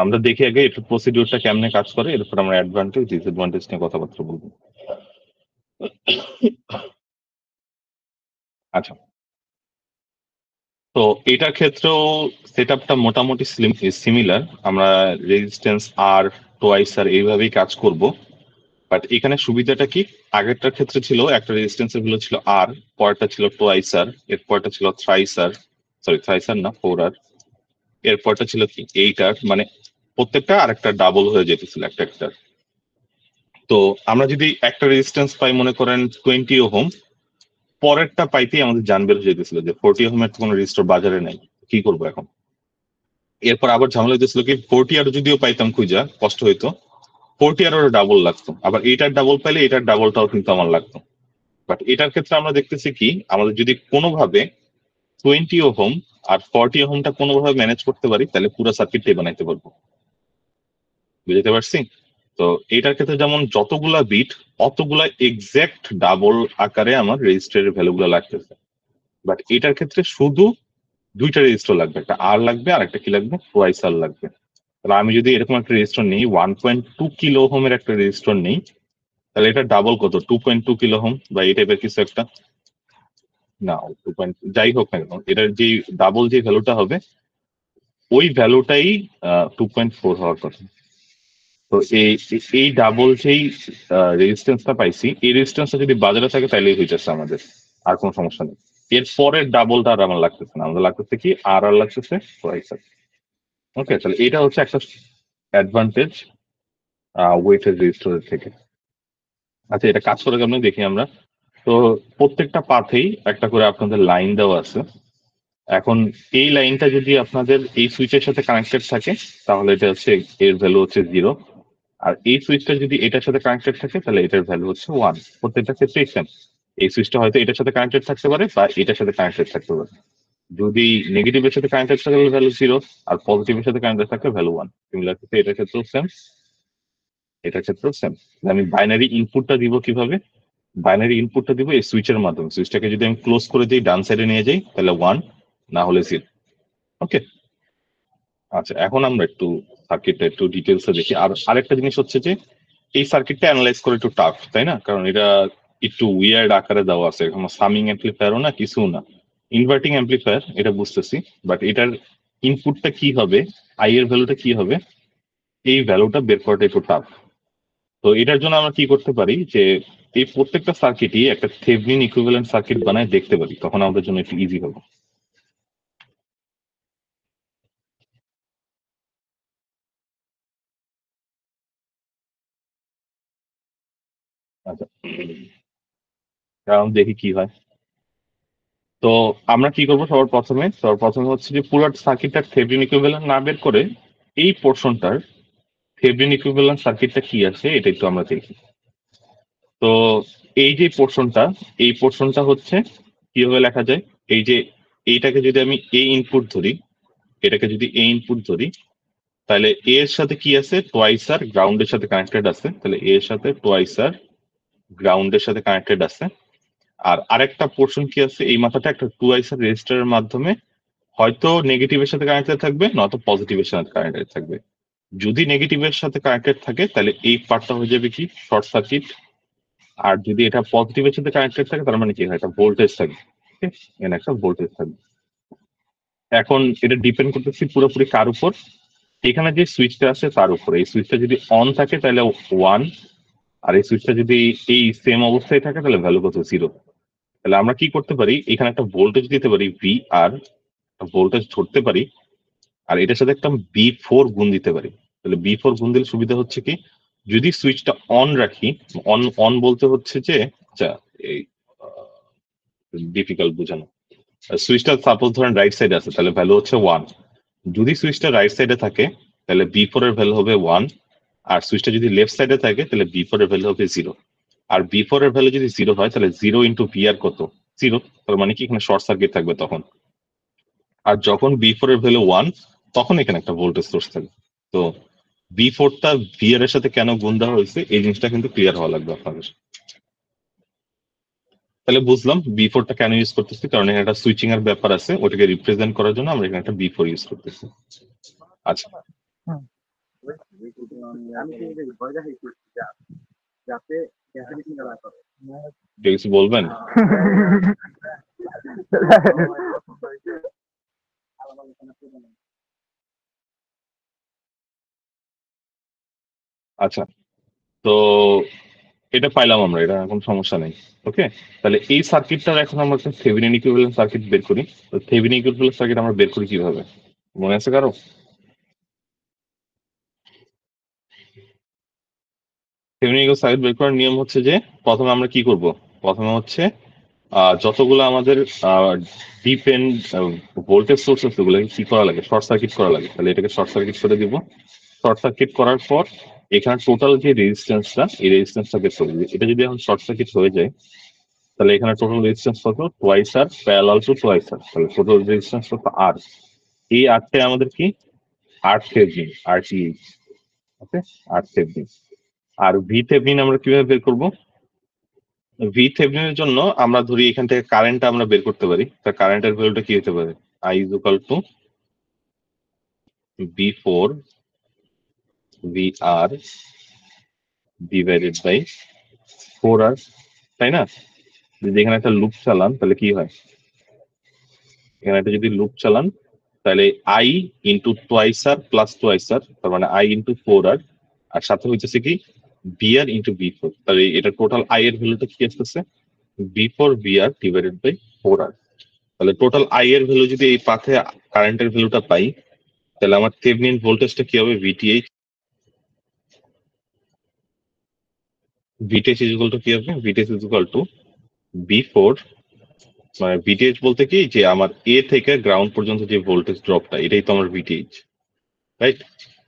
আমরা দেখি আগে এটার প্রসিডিউরটা কেমনে কাজ করে, এরপর আমরা অ্যাডভান্টেজ ডিসঅ্যাডভান্টেজ নিয়ে কথাবার্তা বলবো। আচ্ছা, তো এটার ক্ষেত্রেও সেট আপটা মোটামুটি সিমিলার। আমরা রেজিস্ট্যান্স আর, টোয়াইস আর এইভাবেই কাজ করব। বাট এখানে সুবিধাটা কি, আগেরটার ক্ষেত্রে ছিল একটা রেজিস্ট্যান্সের ভ্যালু ছিল আর, পরেরটা ছিল টোয়াইস আর, এর পরটা ছিল থ্রাইস আর, সরি থ্রাইস আর না 4 আর, এর পরটা ছিল কি 8 আর। মানে প্রত্যেকটা আরেকটা ডাবল হয়ে যেতেছিল একটা একটা। তো আমরা যদি একটা রেজিস্ট্যান্স পাই মনে করেন 20 ওহম, পরেরটা পাইতেই আমাদের জান বের হয়ে যেতেছিল যে 40 ওহমের কোনো রেজিস্টর বাজারে নাই, কি করবো এখন। এরপর আবার ঝামেলা হইতেছিল কি 40 আর যদিও পাইতাম খুঁজা কষ্ট হইতো, 40 আর ওর ডাবল লাগতো, আবার এটার ডাবল পাইলে এটার ডাবলটাও কিন্তু আমার লাগতো। বাট এটার ক্ষেত্রে আমরা দেখতেছি কি আমাদের যদি কোনোভাবে 20 ওহম আর 40 ওহমটা কোনোভাবে ম্যানেজ করতে পারি তাহলে পুরো সার্কিটটাই বানাইতে পারবো। বুঝতে পারছি? তো এটার ক্ষেত্রে যেমন যতগুলা বিট অতগুলা এক্সাক্ট ডাবল আকারে আমার রেজিস্টারের ভ্যালুগুলো লাগতেছে। বাট এটার ক্ষেত্রে শুধু দুইটা রেজিস্টার লাগবে, একটা আর লাগবে আর একটা কি লাগবে, টুয়াইস আর লাগবে। তাহলে আমি যদি এরকম একটা রেজিস্টার নেই 1.2 কিলো ওহমের একটা রেজিস্টার নেই, তাহলে এটা ডাবল কত 2.2 কিলো ওহম বা এই টাইপের কিছু একটা, না 2. যাই হোক না কেন এটার যে ডাবল যে ভ্যালুটা হবে ওই ভ্যালুটাই 2.4 হওয়ার কথা। তো এই ডাবল যেই রেজিস্ট্যান্সটা পাইছি এই রেজিস্ট্যান্সটা যদি বাজারে থাকে তাহলেই হইতেছে আমাদের, আর কোনো সমস্যা নেই। এর পরের ডাবলটা আর আমার লাগতেছে না, আমাদের লাগতেছে কি আর লাগতেছে টুয়াইস আর। ওকে, তাহলে এটা হচ্ছে একটা অ্যাডভান্টেজ ওয়েটেড রেজিস্টরের থেকে। আচ্ছা, এটা কাজ করে কেমন দেখি আমরা। তো প্রত্যেকটা পাথেই একটা করে আপনাদের লাইন দেওয়া আছে। এখন এই লাইনটা যদি আপনাদের এই সুইচের সাথে কানেক্টেড থাকে তাহলে এটা হচ্ছে এর ভ্যালু হচ্ছে 0, আর এই সুইচটা যদি এটার সাথে কানেক্টেড থাকে তাহলে এটার ভ্যালু হচ্ছে 1। প্রত্যেকটা ক্ষেত্রেই সেম। এই সুইচটা হয়তো এটার সাথে কানেক্টেড থাকতে পারে বা এটার সাথে কানেক্টেড থাকতে পারে। যদি নেগেটিভের সাথে কানেক্টেড থাকে ভ্যালু 0, আর পজিটিভের সাথে কানেক্টেড থাকে ভ্যালু 1। সিমিলার ক্ষেত্রে এটার ক্ষেত্রেও সেম, এটার ক্ষেত্রেও সেম। আমি বাইনারি ইনপুটটা দিব কিভাবে, বাইনারি ইনপুটটা দিব এই সুইচের মাধ্যমে। সুইচটাকে যদি আমি ক্লোজ করে দিই ডান সাইডে নিয়ে যাই তাহলে 1, না হলে 0। ওকে, আচ্ছা এখন আমরা একটু সার্কিটটা একটু ডিটেলসে দেখি। আর আরেকটা জিনিস হচ্ছে যে এই সার্কিটটা অ্যানালাইজ করে একটু টাফ, তাই না? কারণ এটা একটু উইয়ার্ড আকারে দেওয়া আছে, কোনো সামিং অ্যাম্পলিফায়ারও না, কিছু না, ইনভার্টিং অ্যাম্পলিফায়ার এটা বুঝতেছি। বাট এটার ইনপুটটা কি হবে, আই এর ভ্যালুটা কি হবে, এই ভ্যালুটা বের করাটা একটু টাফ। তো এটার জন্য আমরা কি করতে পারি যে এই প্রত্যেকটা সার্কিটই একটা থেভনিন ইকুইভ্যালেন্ট সার্কিট বানায় দেখতে পারি, তখন আমাদের জন্য একটু ইজি হবে। আচ্ছা, কারণ দেখি কি হয়। তো আমরা কি করবো সবার প্রথমে হচ্ছে যে পুরো সার্কিটটার থেভনিন ইকুইভ্যালেন্ট না বের করে এই পোর্শনটার থেভনিন ইকুইভ্যালেন্ট সার্কিটটা কি আছে এটা একটু আমরা দেখি। তো এই যে পোর্শনটা, এই পোর্শনটা হচ্ছে কিভাবে লেখা যায়, এই যে এইটাকে যদি আমি এ ইনপুট ধরি, এটাকে যদি এ ইনপুট ধরি তাহলে এ এর সাথে কি আছে, টুয়াইস আর গ্রাউন্ডের সাথে কানেক্টেড আছে, তাহলে এ এর সাথে টুয়াইস আর গ্রাউন্ডের সাথে কানেক্টেড আছে। আর আরেকটা পোর্শন কি আছে, এই মাথাটা একটা টুয়াইস আর রেজিস্টারের মাধ্যমে হয়তো নেগেটিভের সাথে কানেক্টেড থাকবে, নয়তো পজিটিভের সাথে কানেক্টেড থাকবে। যদি নেগেটিভের সাথে কানেক্টেড থাকে তাহলে এই পার্টটা হয়ে যাবে কি শর্ট সার্কিট, আর যদি এটা পজিটিভের সাথে কানেক্টেড থাকে তার মানে কি হয়, এটা ভোল্টেজ থাকবে। ঠিক আছে, এখানে একটা ভোল্টেজ থাকবে। এখন এটা ডিপেন্ড করতেছি পুরোপুরি কার উপর, এখানে যে সুইচটা আছে তার উপর। এই সুইচটা যদি অন থাকে তাহলে 1, আর এই সুইচটা যদি এই সেম অবস্থায় থাকে তাহলে ভ্যালু কত 0। তাহলে আমরা কি করতে পারি, এখানে একটা ভোল্টেজ দিতে পারি ভি আর, ভোল্টেজ ধরতে পারি, আর এটার সাথে একটা B4 গুণ দিতে পারি। তাহলে B4 গুণ দিলে সুবিধা হচ্ছে কি, যদি সুইচটা অন রাখি, অন অন বলতে হচ্ছে যে আচ্ছা এই ডিফিকাল্ট বোঝানো, সুইচটা সাপোজ ধরেন রাইট সাইডে আছে তাহলে ভ্যালু হচ্ছে 1। যদি সুইচটা রাইট সাইডে থাকে তাহলে B4 এর ভ্যালু হবে 1, আর সুইচটা যদি লেফট সাইডে থাকে তাহলে B4 এর ভ্যালু হবে 0। আর B4 এর ভ্যালু যদি 0 হয় তাহলে 0 ইন্টু VR কত, 0। তার মানে কি এখানে শর্ট সার্কিট থাকবে তখন। আর যখন B4 এর ভ্যালু 1 তখন এখানে একটা ভোল্টেজ সোর্স থাকবে। তো B4টা VR এর সাথে কেন গুণ দেওয়া হয়েছে এই জিনিসটা কিন্তু ক্লিয়ার হওয়া লাগবে আপনাদের। তাহলে বুঝলাম B4টা কেন ইউজ করতেছি, কারণ এখানে একটা সুইচিং এর ব্যাপার আছে, ওটাকে রিপ্রেজেন্ট করার জন্য আমরা এখানে একটা B4 ইউজ করতেছি। আচ্ছা, কিছু বলবেন? আচ্ছা, তো এটা পাইলাম আমরা, এটা এখন সমস্যা নেই। ওকে, তাহলে এই সার্কিটটার এখন আমরা একটা থেভেনিন ইকুইভ্যালেন্ট সার্কিট বের করি। তো থেভেনিন ইকুইভ্যালেন্ট সার্কিট আমরা বের করি কিভাবে, মনে আছে কারো? থেভেনিন ইকুইভ্যালেন্ট সার্কিট বের করার নিয়ম হচ্ছে যে প্রথমে আমরা কি করব, প্রথমে হচ্ছে যতগুলো আমাদের ডিপেন্ড ভোল্টেজ সোর্স আছে ওগুলোকে কি করা লাগে, শর্ট সার্কিট করা লাগে। তাহলে এটাকে শর্ট সার্কিট করে দিব। শর্ট সার্কিট করার পর এখানে টোটাল যে রেজিস্ট্যান্সটা, এই রেজিস্ট্যান্সটা বের করবো। এটা যদি এখন শর্ট সার্কিট হয়ে যায় তাহলে এখানে টোটাল রেজিস্ট্যান্স কত, twice R parallel to twice R, তাহলে টোটাল রেজিস্ট্যান্স কত আর। এই আরটা আমাদের কি, R Thevenin, RTH. Okay, R Thevenin. আর ভি থেভেনিন আমরা কিভাবে বের করব? ভি থেভেনিনের জন্য আমরা ধরি এখান থেকে কারেন্টটা আমরা বের করতে পারি। তার কারেন্টের ভ্যালুটা কি হতে পারে, I is equal to B four V R divided by four R, তাই না? যদি এখানে একটা লুপ চালান তাহলে কি হয়, এখানে একটা যদি লুপ চালান তাহলে I into twice R plus twice R, তার মানে আই ইন্টু ফোর আর, আর সাথে হইতেছে কি B R into B four. তাহলে এটা টোটাল আই এর ভ্যালুটা কি আসতেছে, B four B R divided by four R. তাহলে টোটাল আই এর ভ্যালু যদি এই পাথে কারেন্টের ভ্যালুটা পাই তাহলে আমার থেভেনিন ভোল্টেজটা কি হবে, VTH. VTH is equal to কি হবে, VTH is equal to B four, মানে ভিটিএইচ বলতে কি যে আমার এ থেকে গ্রাউন্ড পর্যন্ত যে ভোল্টেজ ড্রপটা, এটাই তো আমার ভিটিএইচ, রাইট?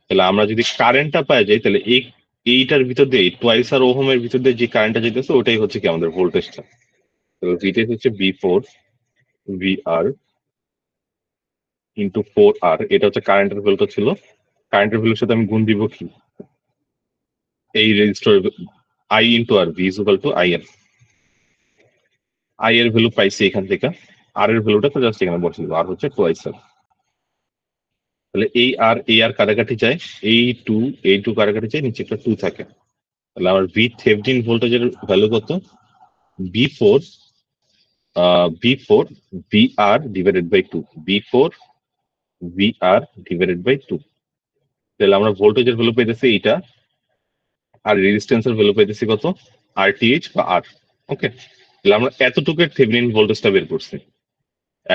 তাহলে আমরা যদি কারেন্টটা পাই যাই তাহলে এইটার ভিতর দিয়ে টোয়াইস আর ওহমের ভিতর দিয়ে যে কারেন্টটা যেতেছে ওটাই হচ্ছে কি আমাদের ভোল্টেজটা। তাহলে ভিটিএইচ হচ্ছে বি ফোর ভি আর ইন্টু ফোর আর, এটা হচ্ছে কারেন্টের ভ্যালুটা ছিল। কারেন্টের ভ্যালুর সাথে আমি গুণ দিব কি, এই resistor I into R, V is equal to I এর। আই এর ভ্যালু পাইছি এখান থেকে, আর এর ভ্যালুটা তো জাস্ট এখানে বসে দিব, আর হচ্ছে টোয়াইস আর। তাহলে এই আর কাটাকাটি যায়, এই টু কাটাকাটি যায়, নিচে একটা টু থাকে। তাহলে আমার ভি থেভেনিন ভোল্টেজের ভ্যালু কত, B four V R divided by two, B four V R divided by two. তাহলে আমরা ভোল্টেজের ভ্যালু পেতেছি এইটা, আর রেজিস্ট্যান্সের ভ্যালু পেতেছি কত, আরটিএইচ বা আর। ওকে, তাহলে আমরা এতটুকুর থেভেনিন ভোল্টেজটা বের করছি।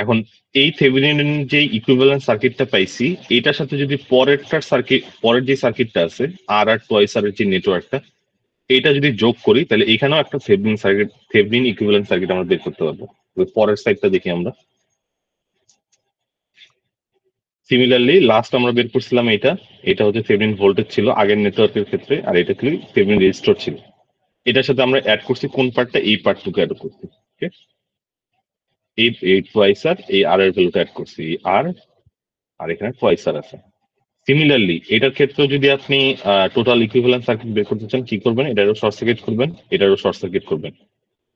এখন এই থেভেনিন যে ইকুইভ্যালেন্ট সার্কিটটা পাইছি, এটার সাথে যদি পরেরটার সার্কিট, পরের যে সার্কিটটা আছে আর আর টোয়াইস আর যে নেটওয়ার্কটা, এটা যদি যোগ করি তাহলে এখানেও একটা Thevenin circuit, Thevenin equivalent circuit আমরা বের করতে পারবো। পরের সাইডটা দেখি আমরা। সিমিলারলি লাস্ট আমরা বের করছিলাম এটা হচ্ছে থেভেনিন ভোল্টেজ ছিল আগের নেটওয়ার্কের ক্ষেত্রে, আর এটা ছিল থেভেনিন রেজিস্টর ছিল। এটার সাথে আমরা অ্যাড করছি কোন পার্টটা, এই পার্টটুকু অ্যাড করছি। ওকে, এই টোয়াইস আর এই আর এর ভ্যালুটা অ্যাড করছি, এই আর এখানে টোয়াইস আর আছে। সিমিলারলি এটার ক্ষেত্রে যদি আপনি টোটাল ইকুইভ্যালেন্ট সার্কিট বের করতে চান কি করবেন, এটারও শর্ট সার্কিট করবেন, এটারও শর্ট সার্কিট করবেন।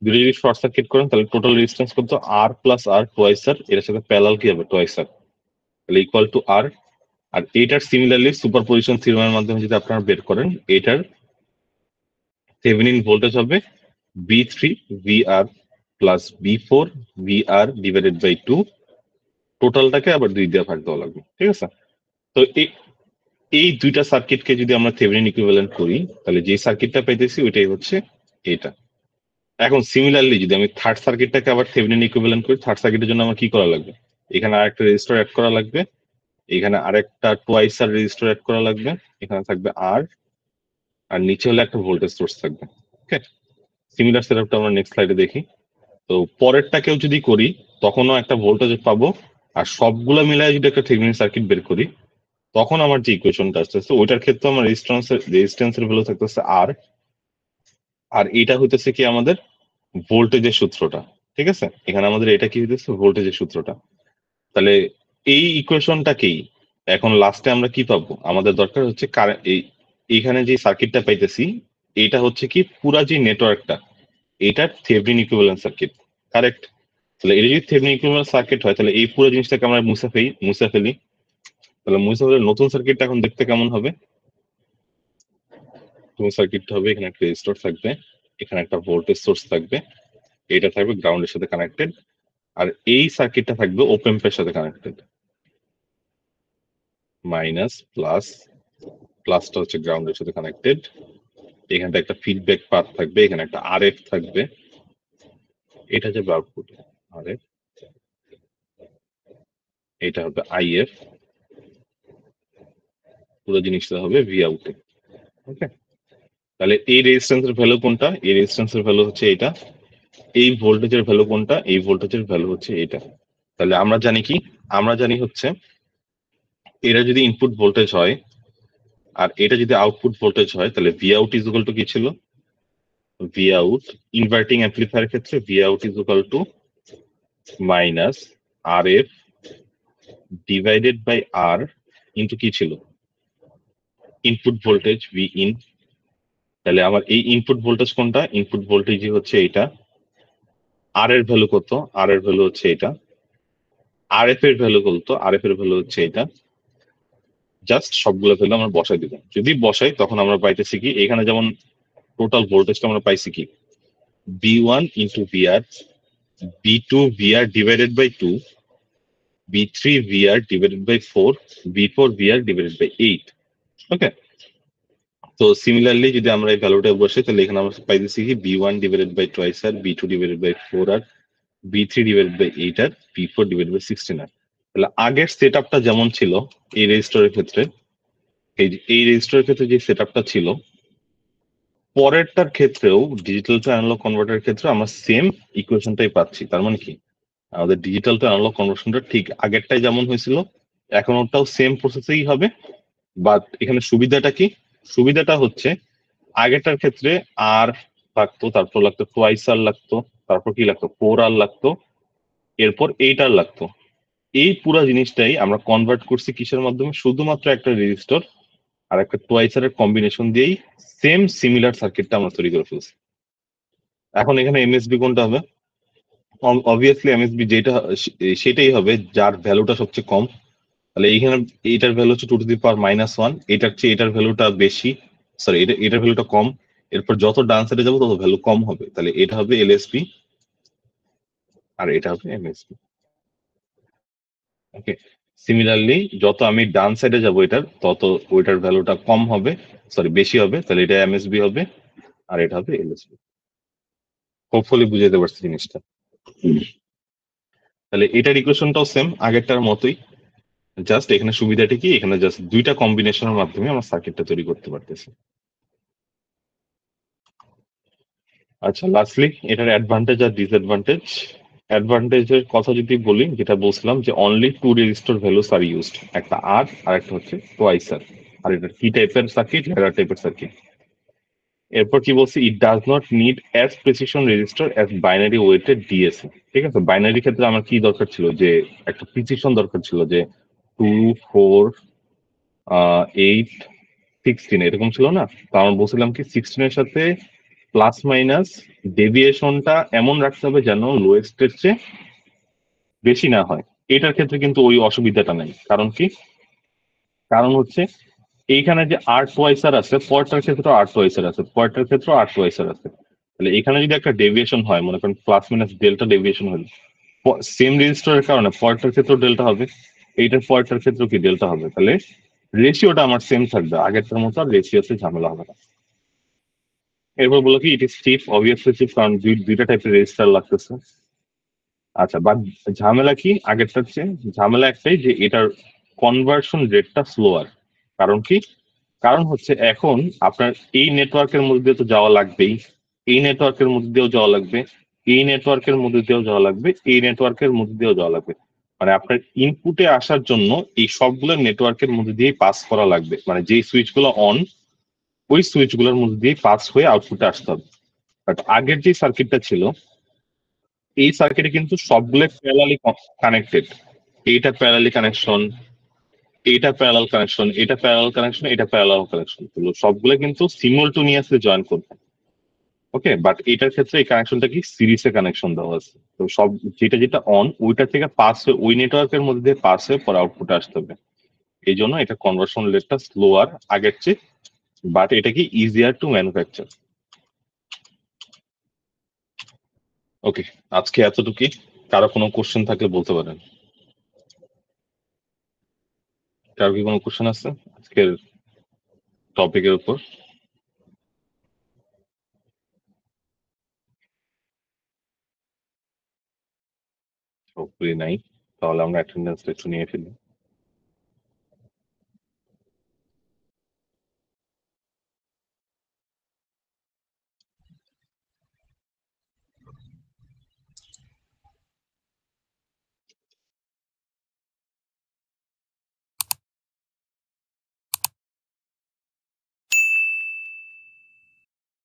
দুটো যদি শর্ট সার্কিট করেন তাহলে টোটাল রেজিস্ট্যান্স কত, আর প্লাস আর টোয়াইস আর, এর সাথে প্যারালাল কি হবে, টোয়াইস আর, তাহলে ইকুয়াল টু আর। আর এটার সিমিলারলি সুপারপজিশন থিওরেমের মাধ্যমে যদি আপনারা বের করেন, এটার থেভেনিন ভোল্টেজ হবে B three V R plus B four V R divided by two. টোটালটাকে আবার 2 দিয়ে ভাগ দেওয়া লাগবে, ঠিক আছে? তো এই দুইটা সার্কিটকে যদি আমরা থেভেনিন ইকুইভ্যালেন্ট করি তাহলে যে সার্কিটটা পাইতেছি ওইটাই হচ্ছে এটা। এখন সিমিলারলি যদি আমি থার্ড সার্কিটটাকে আবার থেভেনিন ইকুইভ্যালেন্ট করি, থার্ড সার্কিটের জন্য আমার কি করা লাগবে, এখানে আরেকটা রেজিস্টার অ্যাড করা লাগবে, এখানে আরেকটা টোয়াইস আর রেজিস্টার অ্যাড করা লাগবে, এখানে থাকবে আর, আর নিচে হলে একটা ভোল্টেজ সোর্স থাকবে। ওকে, সিমিলার সেটআপটা আমরা নেক্সট স্লাইডে দেখি। তো পরেরটাকেও যদি করি তখনও একটা ভোল্টেজ পাবো, আর সবগুলা মিলায় যদি একটা থেভেনিন সার্কিট বের করি তখন আমার যে ইকুয়েশনটা আসতেছে ওইটার ক্ষেত্রে আমার রেজিস্ট্যান্সের ভ্যালু থাকতেছে আর, আর এটা হইতেছে কি আমাদের ভোল্টেজের সূত্রটা। ঠিক আছে, এখানে আমাদের এটা কি হইতেছে, ভোল্টেজের সূত্রটা। তাহলে এই ইকুয়েশনটাকেই এখন লাস্টে আমরা কি পাবো, আমাদের দরকার হচ্ছে এইখানে যে সার্কিটটা পাইতেছি এটা হচ্ছে কি পুরা যে নেটওয়ার্কটা, এটার থেভেনিন ইকুইভ্যালেন্ট সার্কিট, কারেক্ট? তাহলে এটা যদি থেভেনিন ইকুইভ্যালেন্ট সার্কিট হয় তাহলে এই পুরো জিনিসটাকে আমরা মুছে ফেলি। তাহলে মুছে ফেলে নতুন সার্কিটটা এখন দেখতে কেমন হবে, নতুন সার্কিটটা হবে এখানে একটা রেজিস্টর থাকবে, এখানে একটা ভোল্টেজ সোর্স থাকবে, এটা থাকবে গ্রাউন্ডের সাথে কানেক্টেড, আর এই সার্কিটটা থাকবে ওপেন এর সাথে কানেক্টেড। মাইনাস প্লাস, প্লাসটা হচ্ছে গ্রাউন্ডের সাথে কানেক্টেড, এখানটা একটা ফিডব্যাক পাথ থাকবে, এখানে একটা আরএফ থাকবে, এটা যাবে আউটপুট আরএফ, এটা হবে আইএফ, পুরো জিনিসটা হবে ভি আউটে। ওকে, তাহলে এই রেজিস্ট্যান্সের ভ্যালু কোনটা? এই রেজিস্ট্যান্সের ভ্যালু হচ্ছে এটা। এই ভোল্টেজের ভ্যালু কোনটা? এই ভোল্টেজের ভ্যালু হচ্ছে এটা। তাহলে আমরা জানি কি? আমরা জানি হচ্ছে এটা যদি ইনপুট ভোল্টেজ হয় আর এটা যদি আউটপুট ভোল্টেজ হয়, তাহলে V out is equal to কি ছিল? ভি আউট ইনভার্টিং অ্যাম্পলিফায়ারের ক্ষেত্রে V out is equal to minus R F divided by R into কি ছিল? Input voltage V in. তাহলে আমার এই ইনপুট ভোল্টেজ কোনটা? ইনপুট ভোল্টেজ হচ্ছে এটা। আর এর ভ্যালু কত? আর এর ভ্যালু হচ্ছে এটা। আর এফ এর ভ্যালু কত? আর এফ এর ভ্যালু হচ্ছে এটা। জাস্ট সবগুলো ভ্যালু আমরা বসাই দিব। যদি বসাই তখন আমরা পাইতেছি কি, এখানে যেমন টোটাল ভোল্টেজটা আমরা পাইছি কি, B one into VR, B two VR divided by 2, B3 VR divided by 4, B4 VR divided by 8. ওকে, তো সিমিলারলি যদি আমরা এই ভ্যালুটা বসে, তাহলে এখানে আমরা পাইতেছি কি B1 divided by twice R B2 divided by 4 R B3 divided by 8 আর B4 divided by 16 আর। তাহলে আগের সেট আপটা যেমন ছিল এই রেজিস্টরের ক্ষেত্রে, এই রেজিস্টরের ক্ষেত্রে যে সেট আপটা ছিল, পরেরটার ক্ষেত্রেও ডিজিটাল টু অ্যানালগ কনভার্টারের ক্ষেত্রে আমরা সেম ইকুয়েশনটাই পাচ্ছি। তার মানে কি, আমাদের ডিজিটাল টু অ্যানালগ কনভার্সনটা ঠিক আগেরটাই যেমন হয়েছিল এখন ওটাও সেম প্রসেসেই হবে। বাট এখানে সুবিধাটা কি? সুবিধাটা হচ্ছে আগেরটার ক্ষেত্রে আর লাগতো, তারপর লাগতো টোয়াইস আর লাগতো, তারপর কি লাগতো 4 আর লাগতো, এরপর 8 আর লাগতো। এই পুরো জিনিসটাই আমরা কনভার্ট করছি কিসের মাধ্যমে? শুধুমাত্র একটা রেজিস্টর আর একটা টোয়াইস এর কম্বিনেশন দিয়েই সেম সিমিলার সার্কিটটা আমরা তৈরি করে ফেলছি। এখন এখানে এমএসবি কোনটা হবে? অবভিয়াসলি এমএসবি যেটা সেটাই হবে যার ভ্যালুটা সবচেয়ে কম। তাহলে এইখানে এটার ভ্যালু হচ্ছে 2 টু দি পাওয়ার -1, এটার চেয়ে এটার ভ্যালুটা বেশি, সরি এটার ভ্যালুটা কম। এরপর যত ডান সাইডে যাবো তত ভ্যালু কম হবে, তাহলে এটা হবে এলএসবি আর এটা হবে এমএসবি। ওকে, সিমিলারলি যত আমি ডান সাইডে যাবো এটার তত ওইটার ভ্যালুটা কম হবে, সরি বেশি হবে, তাহলে এটা এমএসবি হবে আর এটা হবে এলএসবি। হোপফুলি বুঝাতে পারছি জিনিসটা। তাহলে এটার ইকুয়েশনটাও সেম আগেরটার মতোই, জাস্ট এখানে সুবিধাটা কি, এখানে জাস্ট দুইটা কম্বিনেশনের মাধ্যমে আমরা সার্কিটটা তৈরি করতে পারতেছি। আচ্ছা, লাস্টলি এটার অ্যাডভান্টেজ আর ডিসঅ্যাডভান্টেজ। অ্যাডভান্টেজের কথা যদি বলি, যেটা বলছিলাম যে only 2 resistor values are used, একটা আর আর একটা হচ্ছে টোয়াইস আর। আর এটা কি টাইপের সার্কিট? ল্যাডার টাইপের সার্কিট। এরপর কি বলছি, it does not need as precision resistor as binary weighted DSA. ঠিক আছে, বাইনারি ক্ষেত্রে আমার কি দরকার ছিল, যে একটা প্রিসিশন দরকার ছিল, যে 2 4 8 16 এরকম ছিল না। তো আমরা বলছিলাম কি 16 এর সাথে প্লাস মাইনাস ডেভিয়েশনটা এমন রাখতে হবে যেন লোয়েস্টের চেয়ে বেশি না হয়। এটার ক্ষেত্রে কিন্তু ওই অসুবিধাটা নাই। কারণ কি? কারণ হচ্ছে এইখানে যে আর টোয়াইসার আছে, পরটার ক্ষেত্রে আর টোয়াইসার আছে, পরটার ক্ষেত্রে আর টোয়াইসার আছে। তাহলে এখানে যদি একটা ডেভিয়েশন হয়, মনে করেন প্লাস মাইনাস ডেল্টা ডেভিয়েশন হলো, সেম রেজিস্টারের কারণে পরটার ক্ষেত্রেও ডেল্টা হবে, এইটার পরটার ক্ষেত্রেও কি ডেল্টা হবে। তাহলে রেশিওটা আমার সেম থাকবে, আগেরটার মতো আর রেশিওতে ঝামেলা হবে না। এরপর বলো কি, it is cheap, obviously cheap, কারণ দুইটা টাইপের রেজিস্টার লাগতেছে। আচ্ছা, বাট ঝামেলা কি আগেরটার চেয়ে? ঝামেলা একটাই, যে এটার কনভার্সন রেটটা স্লোয়ার। কারণ কি? কারণ হচ্ছে এখন আপনার এই নেটওয়ার্কের মধ্যে দিয়ে তো যাওয়া লাগবেই, এই নেটওয়ার্কের মধ্যে দিয়েও যাওয়া লাগবে, এই নেটওয়ার্কের মধ্যে দিয়েও যাওয়া লাগবে, এই নেটওয়ার্কের মধ্যে দিয়েও যাওয়া লাগবে। মানে আপনার ইনপুটে আসার জন্য এই সবগুলো নেটওয়ার্কের মধ্যে দিয়ে পাস করা লাগবে। মানে যেই সুইচগুলো অন, ওই সুইচগুলোর মধ্যে দিয়ে পাস হয়ে আউটপুটে আসতে হবে। বাট আগের যে সার্কিটটা ছিল, এই সার্কিটে কিন্তু সবগুলো প্যারালালি কানেক্টেড। এইটা প্যারালালি কানেকশন, এইটা প্যারালাল কানেকশন, এটা প্যারালাল কানেকশন, এটা প্যারালাল কানেকশন, সবগুলো কিন্তু সিমultaneously জয়েন করবে। ওকে, বাট এটার ক্ষেত্রে এই কানেকশনটা কি, সিরিজে কানেকশন দেওয়া আছে। তো সব যেটা যেটা অন, ওইটা থেকে পাস হয়ে ওই নেটওয়ার্কের মধ্যে দিয়ে পাস হয়ে পরে আউটপুটে আসতে হবে। এই জন্য এটা কনভার্সন রেটটা স্লোয়ার আগের চেয়ে, বাট এটা কি ইজিয়ার টু ম্যানুফ্যাকচার। ওকে, আজকে এতটুকুই। কারো কোনো কোশ্চেন থাকলে বলতে পারেন। কারো কি কোনো কোশ্চেন আছে আজকের টপিকের উপর? হোপফুলি নাই, তাহলে আমরা অ্যাটেন্ডেন্সটা একটু নিয়ে ফেলি।